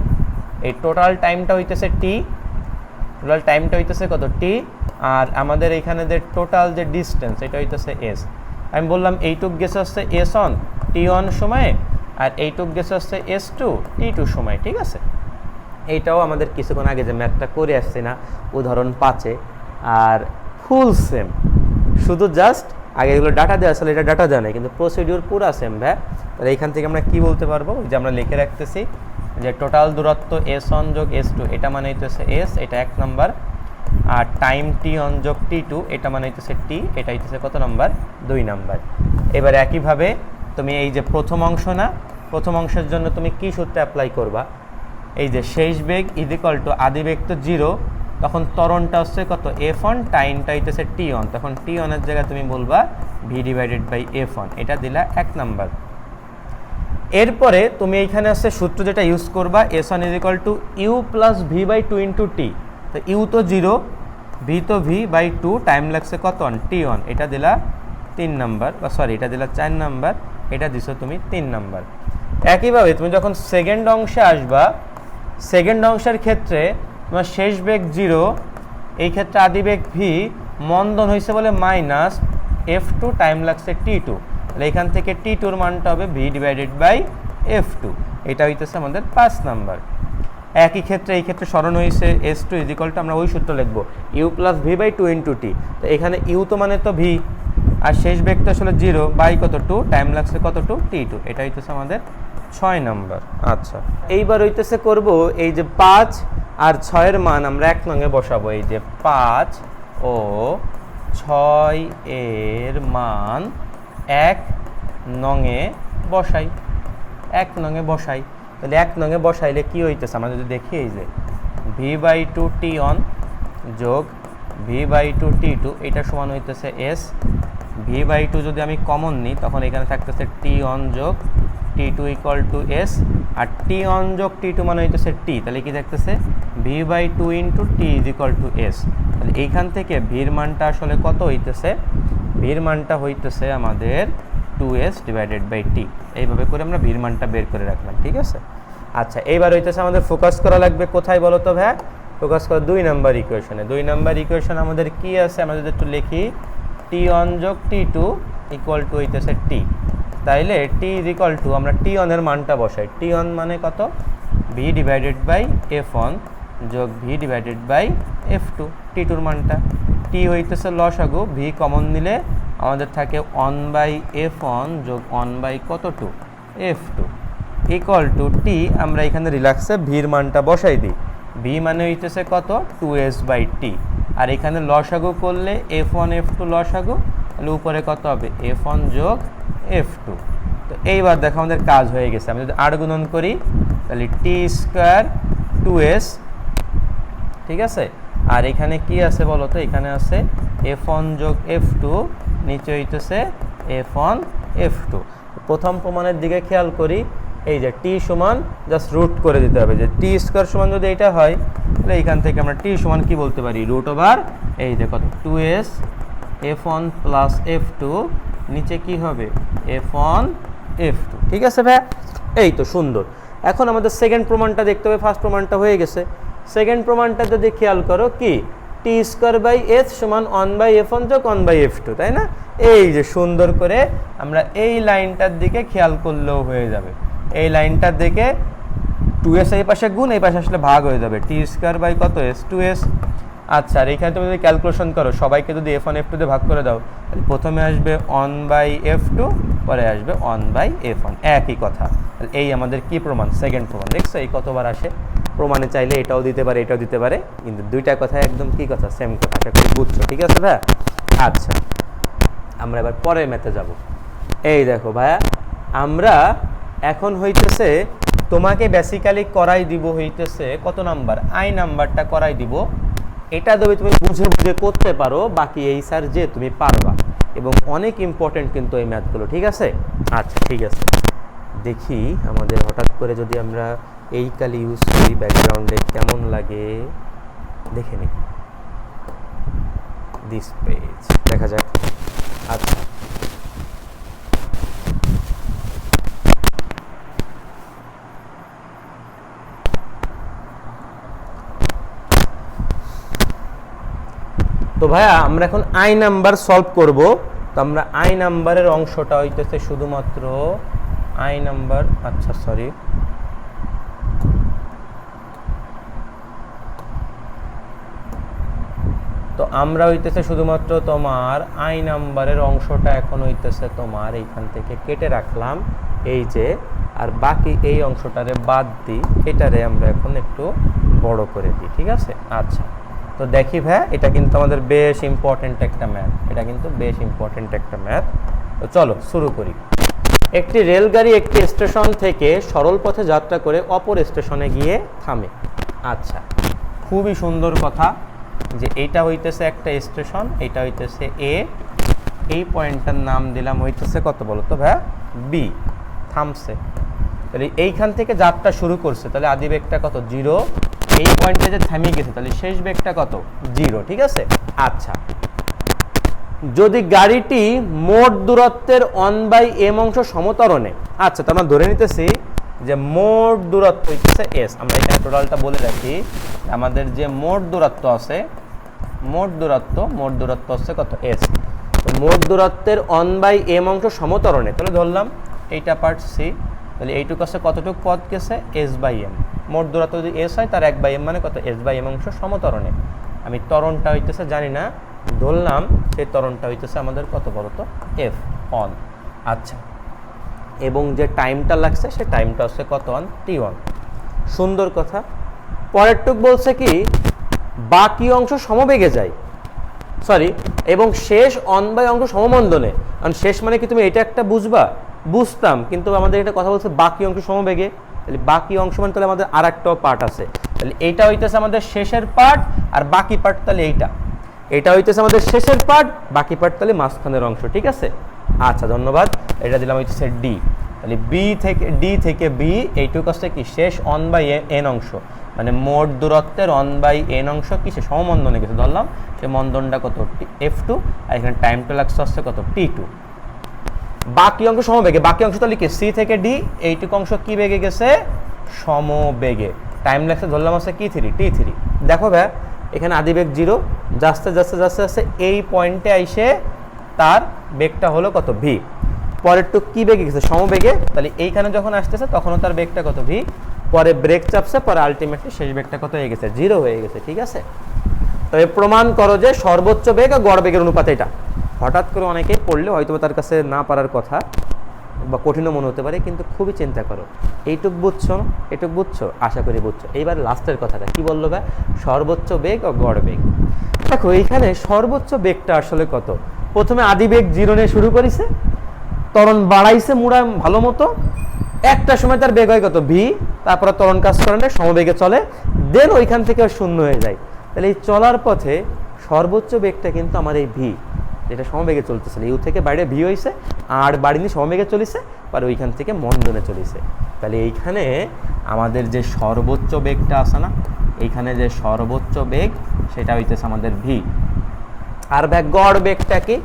S1: এই টোটাল টাইমটা হইতেছে টি, টোটাল টাইমটা হইতেছে কত, টি। আর আমাদের এখানে যে টোটাল যে ডিস্টেন্স, এটা হইতেছে এস। আমি বললাম এইটুক গেছে হচ্ছে এস অন টি ওয়ান সময়ে, আর এইটুক গেছে হচ্ছে এস টু টি টু সময়, ঠিক আছে? এইটাও আমাদের কিছুক্ষণ আগে যে ম্যাথটা করে আসছে না উদাহরণ 5-এ, আর ফুল সেম, শুধু জাস্ট আগে এগুলো ডাটা দেওয়া আসলে এটা ডাটা দেওয়া নেই, কিন্তু প্রসিডিউর পুরো সেম ভাই। তাহলে এইখান থেকে আমরা কি বলতে পারবো, যে আমরা লিখে রাখতেছি যে টোটাল দূরত্ব এস ওয়ান যোগ এস টু, এটা মানে হইতেছে এস, এটা 1 নাম্বার। আর টাইম টি ওয়ান যোগ টি টু, এটা মানে হইতেছে টি, এটা হইতেছে কত নাম্বার, 2 নাম্বার। এবার একইভাবে তুমি এই যে প্রথম অংশ না, প্রথম অংশের জন্য তুমি কি সূত্র অ্যাপ্লাই করবা, এই যে শেষ বেগ ইকুয়াল টু আদি বেগ তো 0, তখন ত্বরণটা হচ্ছে কত, F1, টাইমটা হইতেছে T1, তখন T1 এর জায়গায় তুমি বলবা V ডিভাইডেড বাই F1, এটা দিলা 1 নাম্বার। এরপরে তুমি এইখানে হচ্ছে সূত্র যেটা ইউজ করবা, S1 equal to you plus V by 2 into T. তো ইউ তো 0, ভি তো ভি বাই 2, টাইম লাগছে কত, T1, এটা দিলা 3 নাম্বার, বা সরি এটা দিলা 4 নাম্বার, এটা দিছো তুমি 3 নাম্বার। একইভাবে তুমি যখন সেকেন্ড অংশে আসবা, সেকেন্ড অংশের ক্ষেত্রে তোমার শেষ বেগ 0, এই ক্ষেত্রে আদি বেগ ভি, মন্দন হয়েছে বলে মাইনাস F2, টাইম লাগছে T2, তাহলে এখান থেকে T2-র মানটা হবে V ডিভাইডেড বাই F2, এটা হইতেছে আমাদের 5 নাম্বার। একই ক্ষেত্রে এই ক্ষেত্রে স্মরণ হয়েছে S2 ইকুয়াল টু, আমরা ওই সূত্র লিখবো U plus V by 2 into T. তো এখানে ইউ তো মানে তো ভি, আর শেষ বেগ তো আসলে 0 বাই কত 2, টাইম লাগছে কত 2 T2, এটা হইতেছে আমাদের 6 নাম্বার। আচ্ছা, এইবার হইতেছে করব এই যে 5 আর 6-এর মান আমরা 1 নঙে বসাবো। এই যে 5 ও 6 এর মান 1 নঙে বসাই, 1 নঙে বসাই। তাহলে 1 নঙে বসাইলে কি হইতেছে, আমরা যদি দেখি এই যে ভি বাই 2 T1 যোগ ভি বাই 2 T2, এটা সমান হইতেছে এস। ভি বাই 2 যদি আমি কমন নিই, তখন এখানে থাকতেছে T1 যোগ T2 equal to S, R T1 যোগ T2 মানে হইতেছে টি, তাহলে কি থাকতেছে v by two into t is equal to s. তাহলে এইখান থেকে ভির মানটা আসলে কত হইতেছে? ভির মানটা হইতেছে আমাদের 2s ডিভাইডেড বাই টি। এইভাবে করে আমরা ভির মানটা বের করে রাখলাম, ঠিক আছে। আচ্ছা, এইবার হইতেছে আমাদের ফোকাস করা লাগবে কোথায় বলো তো ভাই? ফোকাস করা 2 নাম্বার ইকুয়েশনে। 2 নাম্বার ইকুয়েশন আমাদের কি আছে? আমরা যদি একটু লিখি t1 যোগ t2 ইকুয়াল টু হইতেছে t। তাইলে t ইজ ইকুয়াল টু, আমরা t1 এর মানটা বসাই। t1 মানে কত? v ডিভাইডেড বাই f1 যোগ v divided by f2, t2 এর মানটা। t হইতেছে লসাগু, v কমন নিলে আমাদের থাকে 1 বাই f1 যোগ 1 বাই কত 2 f2 ইকুয়াল টু t। আমরা এখানে রিল্যাক্সে ভির মানটা বসাই দিই। v মানে হইতেছে কত? 2s by t। আর এখানে লসাগু করলে f1 f2 লসাগু, তাহলে উপরে কত হবে? f1 যোগ f2। তো এইবার দেখো আমাদের কাজ হয়ে গেছে। আমি যদি 8 গুণন করি তাহলে t স্কোয়ার 2s, ঠিক আছে। আর এখানে কি আছে বলো তো? এখানে আছে f1 যোগ f2, নিচে হইতেছে f1 f2। প্রথম প্রমাণের দিকে খেয়াল করি, এই যে t সমান জাস্ট রুট করে দিতে হবে। যে t স্কোয়ার সমান যদি এটা হয় তাহলে এইখান থেকে আমরা t সমান কি বলতে পারি? রুট ওভার এই যে কত 2s f1 প্লাস f2, নিচে কি হবে? f1 f2, ঠিক আছে ভাই? এই তো সুন্দর। এখন আমাদের সেকেন্ড প্রমাণটা দেখতে হবে। ফার্স্ট প্রমাণটা হয়ে গেছে, সেকেন্ড প্রমাণটা যদি খেয়াল করো কি t স্কোয়ার বাই s সমান 1 বাই f1 যোগ 1 বাই f2, তাই না? এই যে সুন্দর করে আমরা এই লাইনটার দিকে খেয়াল করলেও হয়ে যাবে। এই লাইনটার দিকে 2s এই পাশে গুণ, এই পাশে আসলে ভাগ হয়ে যাবে। t স্কোয়ার বাই কত? s 2s। আচ্ছা, আর এখানে তুমি যদি ক্যালকুলেশন করো, সবাইকে যদি f1 f2 দিয়ে ভাগ করে দাও, তাহলে প্রথমে আসবে 1 বাই f2, পরে আসবে 1 বাই f1, একই কথা। তাহলে এই আমাদের কি প্রমাণ? সেকেন্ড প্রমাণ। দেখছো এই কতবার আসে? প্রমাণে চাইলে এটাও দিতে পারে, এটাও দিতে পারে, কিন্তু দুইটা কথা একদম কি কথা? সেম কথা। আশা করি বুঝছো, ঠিক আছে ভাইয়া? আচ্ছা, আমরা এবার পরের ম্যাথে যাব। এই দেখো ভাইয়া, আমরা এখন হইতেছে তোমাকে বেসিক্যালি করাই দিব হইতেছে কত নাম্বার? আই নাম্বারটা করাই দিব। এটা দেবে তুমি বুঝে বুঝে করতে পারো, বাকি এই স্যার যে তুমি পারবা, এবং অনেক ইম্পর্টেন্ট কিন্তু এই ম্যাথগুলো, ঠিক আছে? আচ্ছা ঠিক আছে, দেখি আমাদের হঠাৎ করে যদি আমরা এই কালি ইউজ করি ব্যাকগ্রাউন্ডে কেমন লাগে, দেখে নিই। দিস পেজ দেখা যাক। আচ্ছা, তো ভাইয়া আমরা এখন আই নাম্বার সলভ করব। তো আমরা আই নাম্বারের অংশটা হইতেছে শুধুমাত্র আই নাম্বার, আচ্ছা সরি, তো আমরা হইতেছে শুধুমাত্র তোমার আই নাম্বারের অংশটা এখন হইতেছে তোমার এইখান থেকে কেটে রাখলাম, এই যে, আর বাকি এই অংশটারে বাদ দিই, এটারে আমরা এখন একটু বড় করে দিই, ঠিক আছে? আচ্ছা, তো দেখি ভাই, এটা কিন্তু আমাদের বেশ ইম্পর্টেন্ট একটা ম্যাথ, এটা কিন্তু বেশ ইম্পর্টেন্ট একটা ম্যাথ। তো চলো শুরু করি। একটি রেলগাড়ি একটি স্টেশন থেকে সরল পথে যাত্রা করে অপর স্টেশনে গিয়ে থামে। আচ্ছা, খুবই সুন্দর কথা, যে এইটা হইতেছে একটা স্টেশন, এটা হইতেছে এ, এই পয়েন্টটার নাম দিলাম হইতেছে কত বলো তো ভাই? বি। থামছে, তাহলে এইখান থেকে যাত্রা শুরু করছে, তাহলে আদি বেগটা কত? 0। এই পয়েন্টে যে থামিয়ে গেছে, তাহলে শেষ বেগটা কত? 0, ঠিক আছে? আচ্ছা, যদি গাড়িটি মোট দূরত্বের 1/m অংশ সমতরণে, আচ্ছা তো আমরা ধরে নিতেছি যে মোট দূরত্ব হইতেছে s। আমরা এখানে টোটালটা বলে রাখি, আমাদের যে মোট দূরত্ব আছে, মোট দূরত্ব হচ্ছে কত? s। তো মোট দূরত্বের 1/m অংশ সমতরণে, তাহলে ধরলাম এইটা পার্ট সি, তাহলে এইটুকু আছে কতটুকু পথ গেছে? s/m। মোট দূরত্ব যদি s হয়, তার 1/m মানে কত? s/m অংশ সমতরণে। আমি ত্বরণটা হইতেছে জানি না, ধরলাম সেই ত্বরণটা হইতেছে আমাদের কত বলো তো? f on. আচ্ছা, এবং যে টাইমটা লাগছে সে টাইমটা হচ্ছে কত? On t1। সুন্দর কথা। পরের টুক বলছে কি বাকি অংশ সমবেগে যায়, সরি, এবং শেষ অনবাই অংশ সমমন্দনে। কারণ শেষ মানে কি তুমি এটা একটা বুঝবা? বুঝতাম, কিন্তু আমাদের এটা কথা বলছে বাকি অংশ সমবেগে, তাহলে বাকি অংশ মানে তাহলে আমাদের আর একটাও পার্ট আছে, তাহলে এইটা হইতেছে আমাদের শেষের পার্ট, আর বাকি পার্ট তাহলে এইটা। এটা হইতেছে আমাদের শেষের পার্ট, বাকি পার্ট তাহলে মাঝখানের অংশ, ঠিক আছে। আচ্ছা ধন্যবাদ। এটা দিলাম হইতেছে ডি, তাহলে ডি থেকে বি এইটুকু আসছে কি শেষ 1/n অংশ, মানে মোট দূরত্বের 1/n অংশ কিসে সমমন্দনে গেছে ধরলাম, সে মন্দনটা কত f2, আর এখানে টাইমটা লাগছে আসছে কত t2। বাকি অংশ সমবেগে, বাকি অংশ তাহলে কি সি থেকে ডি এইটুকু অংশ কি বেগে গেছে সমবেগে, টাইম লাগছে ধরলাম আছে কি t3। দেখো ভাই এখানে আদিবেগ 0, যাচ্ছে যাচ্ছে যাচ্ছে যাচ্ছে এই পয়েন্টে আইসে তার বেগটা হলো কত ভি, পরেরটু কি বেগে গেছে সমবেগে, তাহলে এইখানে যখন আসতেছে তখনও তার বেগটা কত ভি, পরে ব্রেক চাপছে, পরে আলটিমেটলি শেষ বেগটা কত হয়ে গেছে 0 হয়ে গেছে, ঠিক আছে। তবে প্রমাণ করো যে সর্বোচ্চ বেগ আর গড় বেগের অনুপাত এটা। হঠাৎ করে অনেকেই পড়লে হয়তো তার কাছে না পারার কথা বা কঠিনও মনে হতে পারে, কিন্তু খুবই চিন্তা করো, এইটুক বুঝছো, এটুক বুঝছো, আশা করি বুঝছো। এইবার লাস্টের কথাটা কি বললো ভাই, সর্বোচ্চ বেগ ও গড় বেগ। দেখো এইখানে সর্বোচ্চ বেগটা আসলে কত, প্রথমে আদি বেগ 0 নিয়ে শুরু করেছে, ত্বরণ বাড়াইছে মুড়া ভালো মতো, একটা সময় তার বেগ হয় কত ভি, তারপরে ত্বরণ কাজ করে না সমবেগে চলে, দেন ওইখান থেকে শূন্য হয়ে যায়। তাহলে এই চলার পথে সর্বোচ্চ বেগটা কিন্তু আমার এই ভি, যেটা সমবেগে চলতেছিল, ইউ থেকে বাইরে ভি হয়েছে আর বাড়িনি সমবেগে চলেছে, আর ওইখান থেকে মন্দনে চলেছে। তাহলে এইখানে আমাদের যে সর্বোচ্চ বেগটা আছে না, এইখানে যে সর্বোচ্চ বেগ সেটা হইতেছে আমাদের ভি। আর ভাই গড় বেগটা কি,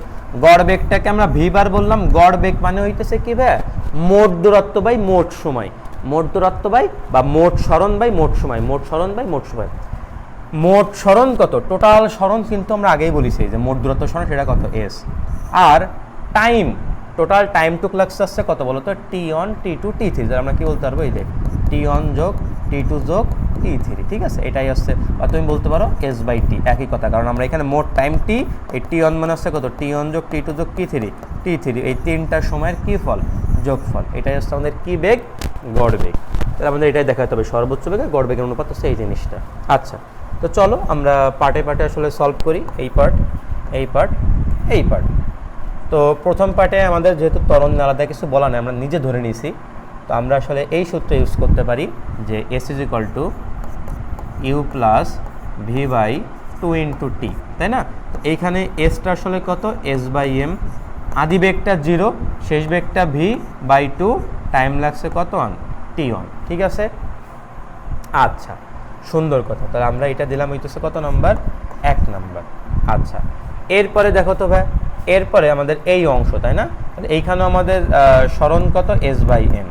S1: গড় বেগটাকে আমরা ভি বার বললাম, গড় বেগ মানে হইতেছে কি ভাই মোট দূরত্ব বাই মোট সময়, মোট দূরত্ব বাই বা মোট সরণ বাই মোট সময়, মোট সরণ বাই মোট সময়। মোট সরণ কত, টোটাল সরণ কিন্তু আমরা আগেই বলেছি যে মোট দূরত্ব সরণ সেটা কত এস, আর টাইম টোটাল টাইম টুক লাগছে আসছে কত বলো তো t1 t2 t3, যারা আমরা কি বলতে পারবো এই যে t1 যোগ t2 যোগ t3, ঠিক আছে। এটাই হচ্ছে, বা তুমি বলতে পারো s/t, একই কথা, কারণ আমরা এখানে মোট টাইম t, এই t1 মানে হচ্ছে কত t1 যোগ t2 যোগ t3, এই তিনটা সময়ের কি ফল যোগফল, এটাই হচ্ছে আমাদের কি বেগ গড় বেগ। তাহলে আমাদের এটাই দেখাতে হবে সর্বোচ্চ বেগে গড় বেগের অনুপাত হচ্ছে এই জিনিসটা। আচ্ছা তো চলো আমরা পার্টে পার্টে আসলে সলভ করি, এই পার্ট এই পার্ট এই পার্ট। তো প্রথম পার্টে আমাদের যেহেতু ত্বরণ আলাদা কিছু বলা নেই, আমরা নিজে ধরে নিয়েছি, তো আমরা আসলে এই সূত্র ইউজ করতে পারি যে S = U + V/2 × T, তাই না। তো এইখানে এসটা আসলে কত S/m, আদি বেগটা 0, শেষ বেগটা V/2, টাইম লাগছে কত t1, ঠিক আছে। আচ্ছা সুন্দর কথা, তাহলে আমরা এটা দিলাম হইতেছে কত নাম্বার 1 নাম্বার। আচ্ছা এরপরে দেখো তো ভাই, এরপরে আমাদের এই অংশ, তাই না, তাহলে এইখানেও আমাদের সরণ কত S/m,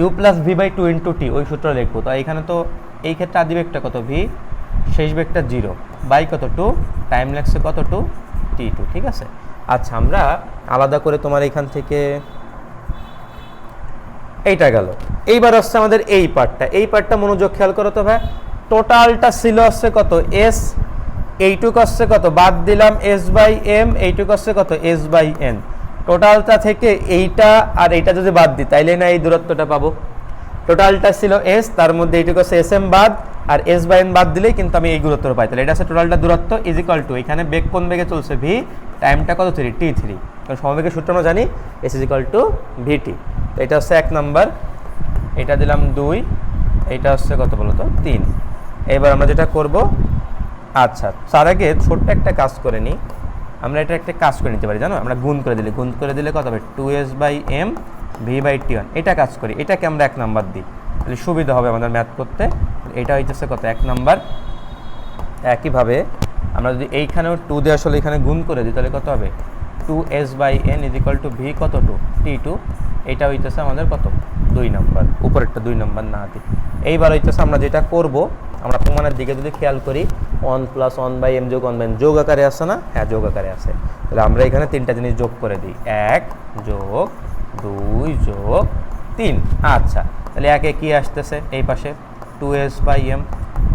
S1: U + V/2 × T, ওই সূত্র লিখবো। তো এইখানে তো এই ক্ষেত্রে আদি বেগটা কত v, শেষ বেগটা 0, বাই কত 2, টাইম লাগছে কত 2 t2, ঠিক আছে। আচ্ছা আমরা আলাদা করে তোমার এখান থেকে এইটা গেল, এইবার হচ্ছে আমাদের এই পার্টটা, এই পার্টটা মনোযোগ খেয়াল করো তো ভাই, টোটালটা ছিল হচ্ছে কত s, এইটুক হচ্ছে কত বাদ দিলাম S/m, এইটুক হচ্ছে কত S/n, টোটালটা থেকে এইটা আর এইটা যদি বাদ দিই তাইলে না এই দূরত্বটা পাবো। টোটালটা ছিল s, তার মধ্যে এইটুকু হচ্ছে sm বাদ, আর s/n বাদ দিলেই কিন্তু আমি এই দূরত্বটা পাই। তাহলে এটা হচ্ছে টোটালটা দূরত্ব = এখানে বেগ কোন বেগে চলছে v, টাইমটা কত t3, কারণ সমবেগের সূত্র আমরা জানি s = vt। তো এটা হচ্ছে 1 নাম্বার, এটা দিলাম 2, এটা হচ্ছে কত বলো তো 3। এবার আমরা যেটা করব, আচ্ছা তার আগে ছোট্ট একটা কাজ করে নিই, আমরা এটা একটা কাজ করে নিতে পারি জানো, আমরা গুণ করে দিলে কত হবে 2s/m v/t1, এটা কাজ করি, এটাকে আমরা 1 নাম্বার দিই, তাহলে সুবিধা হবে আমাদের ম্যাথ করতে। এটা হইতেছে কত 1 নাম্বার। একইভাবে আমরা যদি এইখানেও 2 দিয়ে আসলে এখানে গুণ করে দিই তাহলে কত হবে 2s/n = v কত 2 t2, এটা হইতেছে আমাদের কত 2 নাম্বার, উপরেরটা 2 নাম্বার না দিই। এইবার হইতেছে আমরা যেটা করব, আমরা প্রমাণের দিকে যদি খেয়াল করি 1 + 1/m যোগ 1/n যোগ আকারে আছে না, হ্যাঁ যোগ আকারে আছে, তাহলে আমরা এখানে তিনটা জিনিস যোগ করে দিই, 1 যোগ 2 যোগ 3। আচ্ছা তাহলে একে কি আসতেছে এই পাশে 2s/m,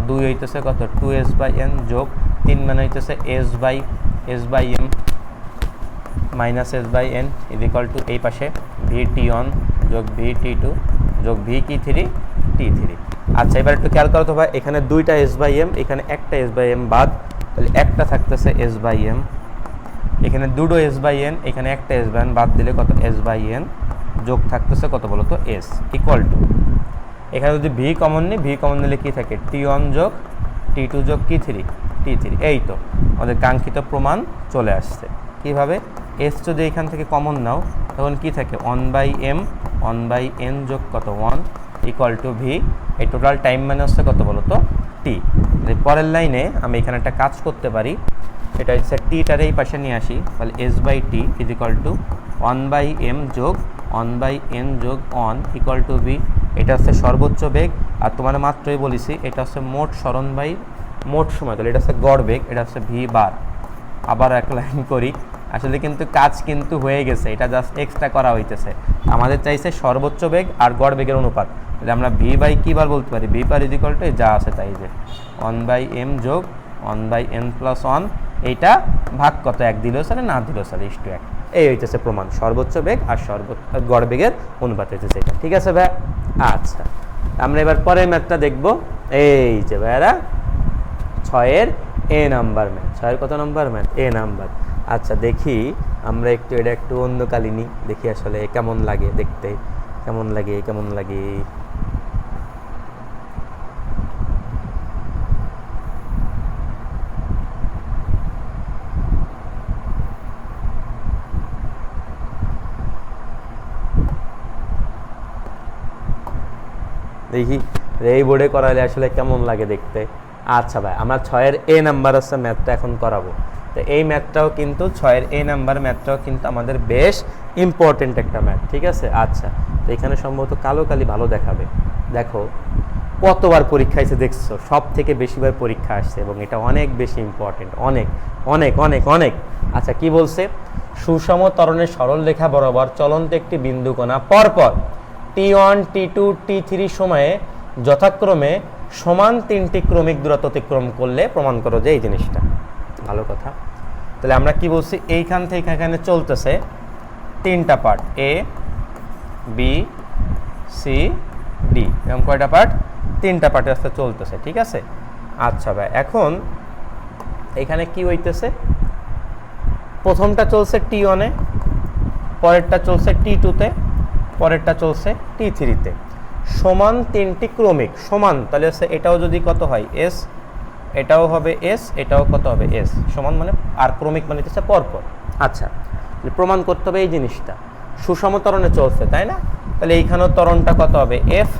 S1: 2 হইতেছে কত 2s/n যোগ 3 মানে হইতেছে s/m মাইনাস s/n = এই পাশে vt1 যোগ vt2 যোগ v3 t3। আচ্ছা এবার একটু খেয়াল করো তো ভাই, এখানে 2টা s/m, এখানে একটা s/m বাদ, তাহলে একটা থাকতেছে s/m, এখানে দুটো s/n, এখানে একটা s/n বাদ দিলে কত s/n, যোগ থাকতেছে কত বলো তো s = এখানে যদি v কমন নিই, v কমন নিলে কি থাকে t1 যোগ t2 যোগ t3, এই তো আমাদের কাঙ্ক্ষিত প্রমাণ চলে আসছে। কিভাবে? এস যদি এখান থেকে কমন নাও তখন কি থাকে 1/m 1/n যোগ কত 1 ইকুয়াল টু ভি। এই টোটাল টাইম মানে হচ্ছে কত বলো তো টি। পরের লাইনে আমি এখানে একটা কাজ করতে পারি, এটা হচ্ছে টিটার এই পাশে নিয়ে আসি, তাহলে s/t is equal two 1/m যোগ 1/n যোগ 1 ইকুয়াল টু ভি। এটা হচ্ছে সর্বোচ্চ বেগ, আর তোমার মাত্রই বলেছি এটা হচ্ছে মোট সরণ বাই মোট সময়, তাহলে এটা হচ্ছে গড় বেগ, এটা হচ্ছে ভি বার। আবার এক লাইন করি, আসলে কিন্তু কাজ কিন্তু হয়ে গেছে, এটা জাস্ট এক্সট্রা করা হইতেছে। আমাদের চাইছে সর্বোচ্চ বেগ আর গড় বেগের অনুপাত, তাহলে আমরা ভি বাই কী বার বলতে পারি, V bar is equal two যা আছে তাই, যে 1/m যোগ 1/n প্লাস 1, এইটা ভাগ কত 1 দিলেও চলে না দিলেও চলে, ইস টু 1। এই হইতেছে প্রমাণ, সর্বোচ্চ বেগ আর গড় বেগের অনুপাত হইতেছে এটা। ঠিক আছে ভাই? আচ্ছা, আমরা এবার পরের ম্যাথটা দেখব। এই যে ভাইয়ারা 6-এর এ নাম্বার ম্যাথ। 6-এর কত নাম্বার ম্যাথ? এ নাম্বার। আচ্ছা দেখি আমরা একটু এটা একটু অন্য কালিনি দেখি আসলে কেমন লাগে দেখতে, কেমন লাগে কেমন লাগে। দেখি এই বোর্ডে করালে আসলে কেমন লাগে দেখতে। আচ্ছা ভাই, আমরা 6-এর এ নাম্বার হচ্ছে ম্যাথটা এখন করাবো। তো এই ম্যাথটাও কিন্তু 6-এর এ নাম্বার ম্যাথটাও কিন্তু আমাদের বেশ ইম্পর্টেন্ট একটা ম্যাথ। ঠিক আছে? আচ্ছা, তো এখানে সম্ভবত কালো কালি ভালো দেখাবে। দেখো কতবার পরীক্ষা এসে দেখছো, সব থেকে বেশিবার পরীক্ষা আসছে এবং এটা অনেক বেশি ইম্পর্টেন্ট, অনেক অনেক অনেক অনেক। আচ্ছা কি বলছে? সুষম ত্বরণের সরল রেখা বরাবর চলন্ত একটি বিন্দুকণা পরপর T1 T2 T3 সময়ে যথাক্রমে সমান 3টি ক্রমিক দূরত্ব অতিক্রম করলে প্রমাণ করো যে এই জিনিসটা। ভালো কথা। তাহলে আমরা কি বলছি, এইখান থেকে এখানে চলতেছে 3টা part, A B C D, এরকম কয়টা পার্ট? 3টা পার্টের রাস্তা চলতেছে। ঠিক আছে? আচ্ছা ভাই, এখন এখানে কি হইতেছে, প্রথমটা চলছে T1-এ, পরেরটা চলছে T2-তে, পরেরটা চলছে T3-তে, সমান 3টি ক্রমিক। সমান তাহলে হচ্ছে এটাও যদি কত হয় এস, এটাও হবে এস, এটাও কত হবে এস, সমান মানে আর ক্রমিক মানে হচ্ছে পরপর। আচ্ছা, প্রমাণ করতে হবে এই জিনিসটা সুষম ত্বরণে চলছে, তাই না? তাহলে এইখানেও ত্বরণটা কত হবে এফ,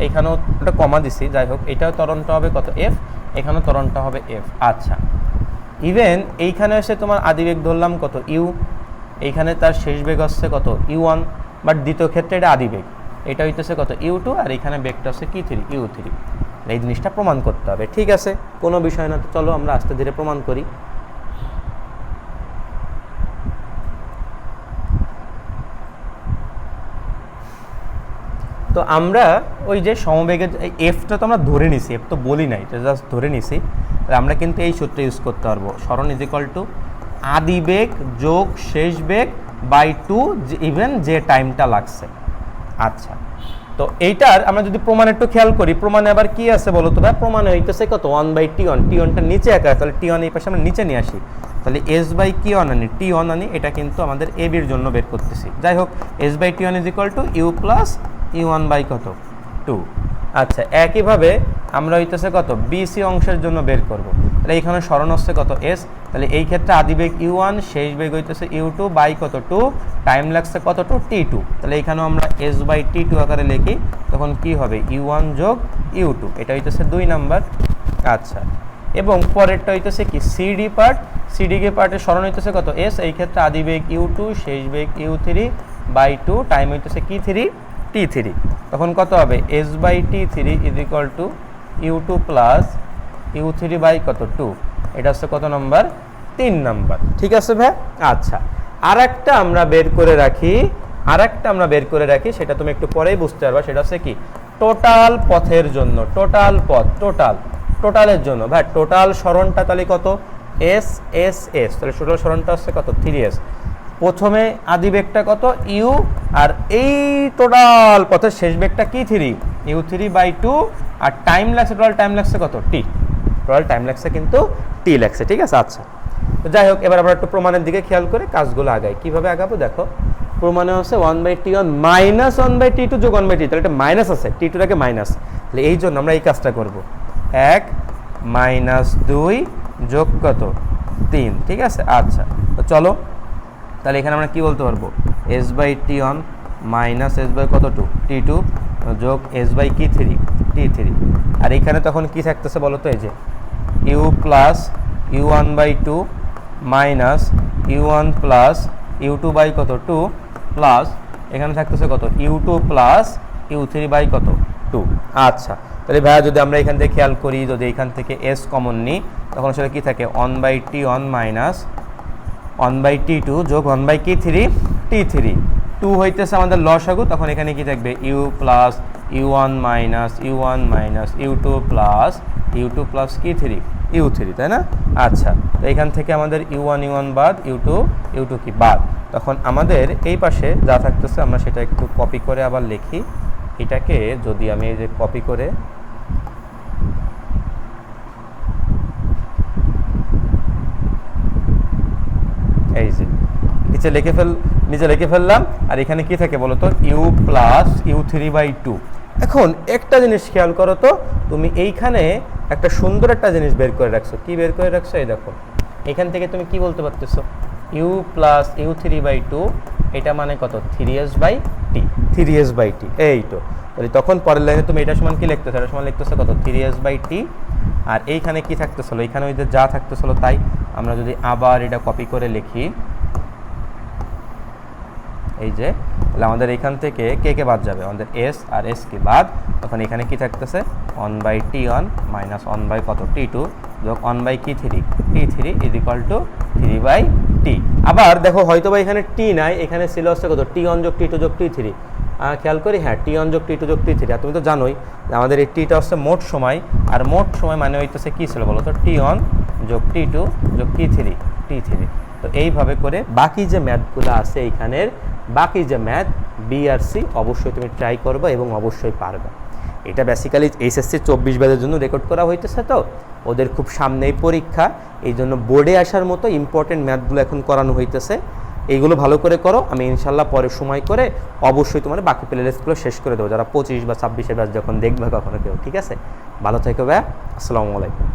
S1: এইখানেও একটা কমা দিছি, যাই হোক এটাও ত্বরণটা হবে কত এফ, এখানেও ত্বরণটা হবে এফ। আচ্ছা, ইভেন এইখানে এসে তোমার আদিবেগ ধরলাম কত ইউ, এইখানে তার শেষ বেগ হচ্ছে কত U1, বাট দ্বিতীয় ক্ষেত্রে এটা আদিবেগ, এটা হইতেছে কত U2, আর এখানে বেগটা হচ্ছে কি 3 U3। এই জিনিসটা প্রমাণ করতে হবে। ঠিক আছে, কোনো বিষয় না, তো চলো আমরা আস্তে ধীরে প্রমাণ করি। তো আমরা ওই যে সমবেগের এফটা তো আমরা ধরে নিছি, এফ তো বলি নাই, এটা জাস্ট ধরে নিছি। আমরা কিন্তু এই সূত্র ইউজ করতে পারবো, সরণ ইজ ইকুয়াল টু আদিবেগ যোগ শেষ বেগ বাই 2 ইভেন যে টাইমটা লাগছে। আচ্ছা, তো এইটার আমরা যদি প্রমাণ একটু খেয়াল করি, প্রমাণে আবার কি আছে বলো তো ভাই? প্রমাণে হইতেছে কত 1/T1, T1টা নিচে একা, তাহলে T1 এই পাশে আমরা নিচে নিয়ে আসি, তাহলে S/K1 আনি, T1 আনি, এটা কিন্তু আমাদের এ বির জন্য বের করতেছি। যাই হোক, S/T1 is equal to you plus U1 by কত 2। আচ্ছা, একইভাবে আমরা হইতেছে কত বিসি অংশের জন্য বের করব। তাহলে এইখানে সরণ হচ্ছে কত এস, তাহলে এই ক্ষেত্রে আদিবেগ U1, শেষ বেগ হইতেছে U2 বাই কত 2, টাইম লাগছে কত 2 T2। তাহলে এইখানেও আমরা S/T2 আকারে লিখি, তখন কি হবে U1 যোগ U2, এটা হইতেছে 2 নাম্বার। আচ্ছা, এবং পরেরটা হইতেছে কি সিডি পার্ট, সিডিকে পার্টের সরণ হইতেছে কত এস, এই ক্ষেত্রে আদিবেগ U2, শেষ বেগ U3 বাই 2, টাইম হইতেছে কি 3 T3, তখন কত হবে S/T3 is equal to U2 plus U3 by কত 2, এটা হচ্ছে কত নাম্বার? 3 নাম্বার। ঠিক আছে ভাই? আচ্ছা, আরেকটা আমরা বের করে রাখি, সেটা তুমি একটু পরেই বুঝতে পারবা। সেটা হচ্ছে কি টোটাল পথের জন্য, টোটাল পথ, টোটালের জন্য ভাই টোটাল সরণটা তাহলে কত এস এস এস, তাহলে টোটাল সরণটা হচ্ছে কত 3s। প্রথমে আদিবেগটা কত ইউ, আর এই টোটাল পথের শেষ বেগটা কি 3 U3 বাই 2, আর টাইম লাগছে, টোটাল টাইম লাগছে কত টি, টোটাল টাইম লাগছে কিন্তু টি লাগছে। ঠিক আছে? আচ্ছা, তো যাই হোক, এবার আমরা একটু প্রমাণের দিকে খেয়াল করে কাজগুলো আগাই। কিভাবে আগাবো দেখো, প্রমাণে হচ্ছে 1/T1 মাইনাস 1/T2 যোগ 1/T, তাহলে এটা মাইনাস আছে, T2টাকে মাইনাস, তাহলে এই জন্য আমরা এই কাজটা করব, 1 - 2 যোগ কত 3, ঠিক আছে। আচ্ছা, তো চলো তাহলে এখানে আমরা কি বলতে পারবো, s by T one minus S by কত টু টি টু যোগ এস বাই কি থ্রি টি থ্রি। আর এখানে তখন কি থাকতেছে বলো তো, এই যে u plus u one by two minus u one plus u two by কত টু প্লাস এখানে থাকতেছে কত u two plus u three by কত টু। আচ্ছা, তাহলে ভাইয়া যদি আমরা এখান থেকে খেয়াল করি, যদি এখান থেকে এস কমন নিই তখন সেটা কী থাকে, one by T one minus one by t two যোগ ওয়ান বাই কি থ্রি টি থ্রি। টু হইতেছে আমাদের লসাগু, তখন এখানে কি থাকবে you plus u one minus u two plus কি থ্রি ইউ থ্রি, তাই না? আচ্ছা, তো এখান থেকে আমাদের ইউ ওয়ান বাদ ইউ টু কি বাদ, তখন আমাদের এই পাশে যা থাকতেছে আমরা সেটা একটু কপি করে আবার লিখি। এটাকে যদি আমি এই যে কপি করে এই যে নিচে লিখে ফেললাম, আর এখানে কি থাকে বলো তো, u plus u three by two. এখন একটা জিনিস খেয়াল করো তো, তুমি এইখানে একটা সুন্দর একটা জিনিস বের করে রাখছো। কি বের করে রাখছো, এই দেখো এখান থেকে তুমি কি বলতে পারতেছো, u plus u three by two, এটা মানে কত, থ্রি এস বাই টি, এই তো। তাহলে তখন পরের লাইনে তুমি এটা সমান কি লিখতেছো, এটা সমান লিখতেছো কত, থ্রি এস বাই টি। আর এইখানে কি থাকতেছিল, এইখানে ওই যে যা থাকতেছিল তাই। আমরা যদি আবার এটা কপি করে লিখি, এই যে, তাহলে আমাদের এখান থেকে কে বাদ যাবে, আমাদের এস আর এস কে বাদ, তখন এখানে কি থাকতেছে, one by T one minus one by কত টি টু যোগ ওয়ান বাই কি three T three is equal to three by T. আবার দেখো হয়তো বা এখানে টি নাই, এখানে ছিল হচ্ছে কত, টি ওয়ান যোগ টি টু যোগ টি থ্রি। খেয়াল করি, হ্যাঁ, টি ওয়ান যোগ টি টু যোগ টি থ্রি। আর তুমি তো জানোই যে আমাদের এই টিটা হচ্ছে মোট সময়, আর মোট সময় মানে হইতেছে কী ছিল বলো তো, টি ওয়ান যোগ টি টু যোগ কি থ্রি টি থ্রি। তো এইভাবে করে বাকি যে ম্যাথগুলো আছে এইখানের, বাকি যে ম্যাথ বি আর সি অবশ্যই তুমি ট্রাই করবে এবং অবশ্যই পারবে। এটা বেসিক্যালি এইচএসসি 24 ব্যাচের জন্য রেকর্ড করা হইতেছে, তো ওদের খুব সামনেই পরীক্ষা, এই জন্য বোর্ডে আসার মতো ইম্পর্টেন্ট ম্যাথগুলো এখন করানো হইতেছে। এইগুলো ভালো করে করো, আমি ইনশাল্লাহ পরে সময় করে অবশ্যই তোমার বাকি প্লে লিস্টগুলো শেষ করে দেবো, যারা 25 বা 26 ব্যাচ যখন দেখবে কখনো কেউ। ঠিক আছে, ভালো থেকো ভাইয়া, আসসালামু আলাইকুম।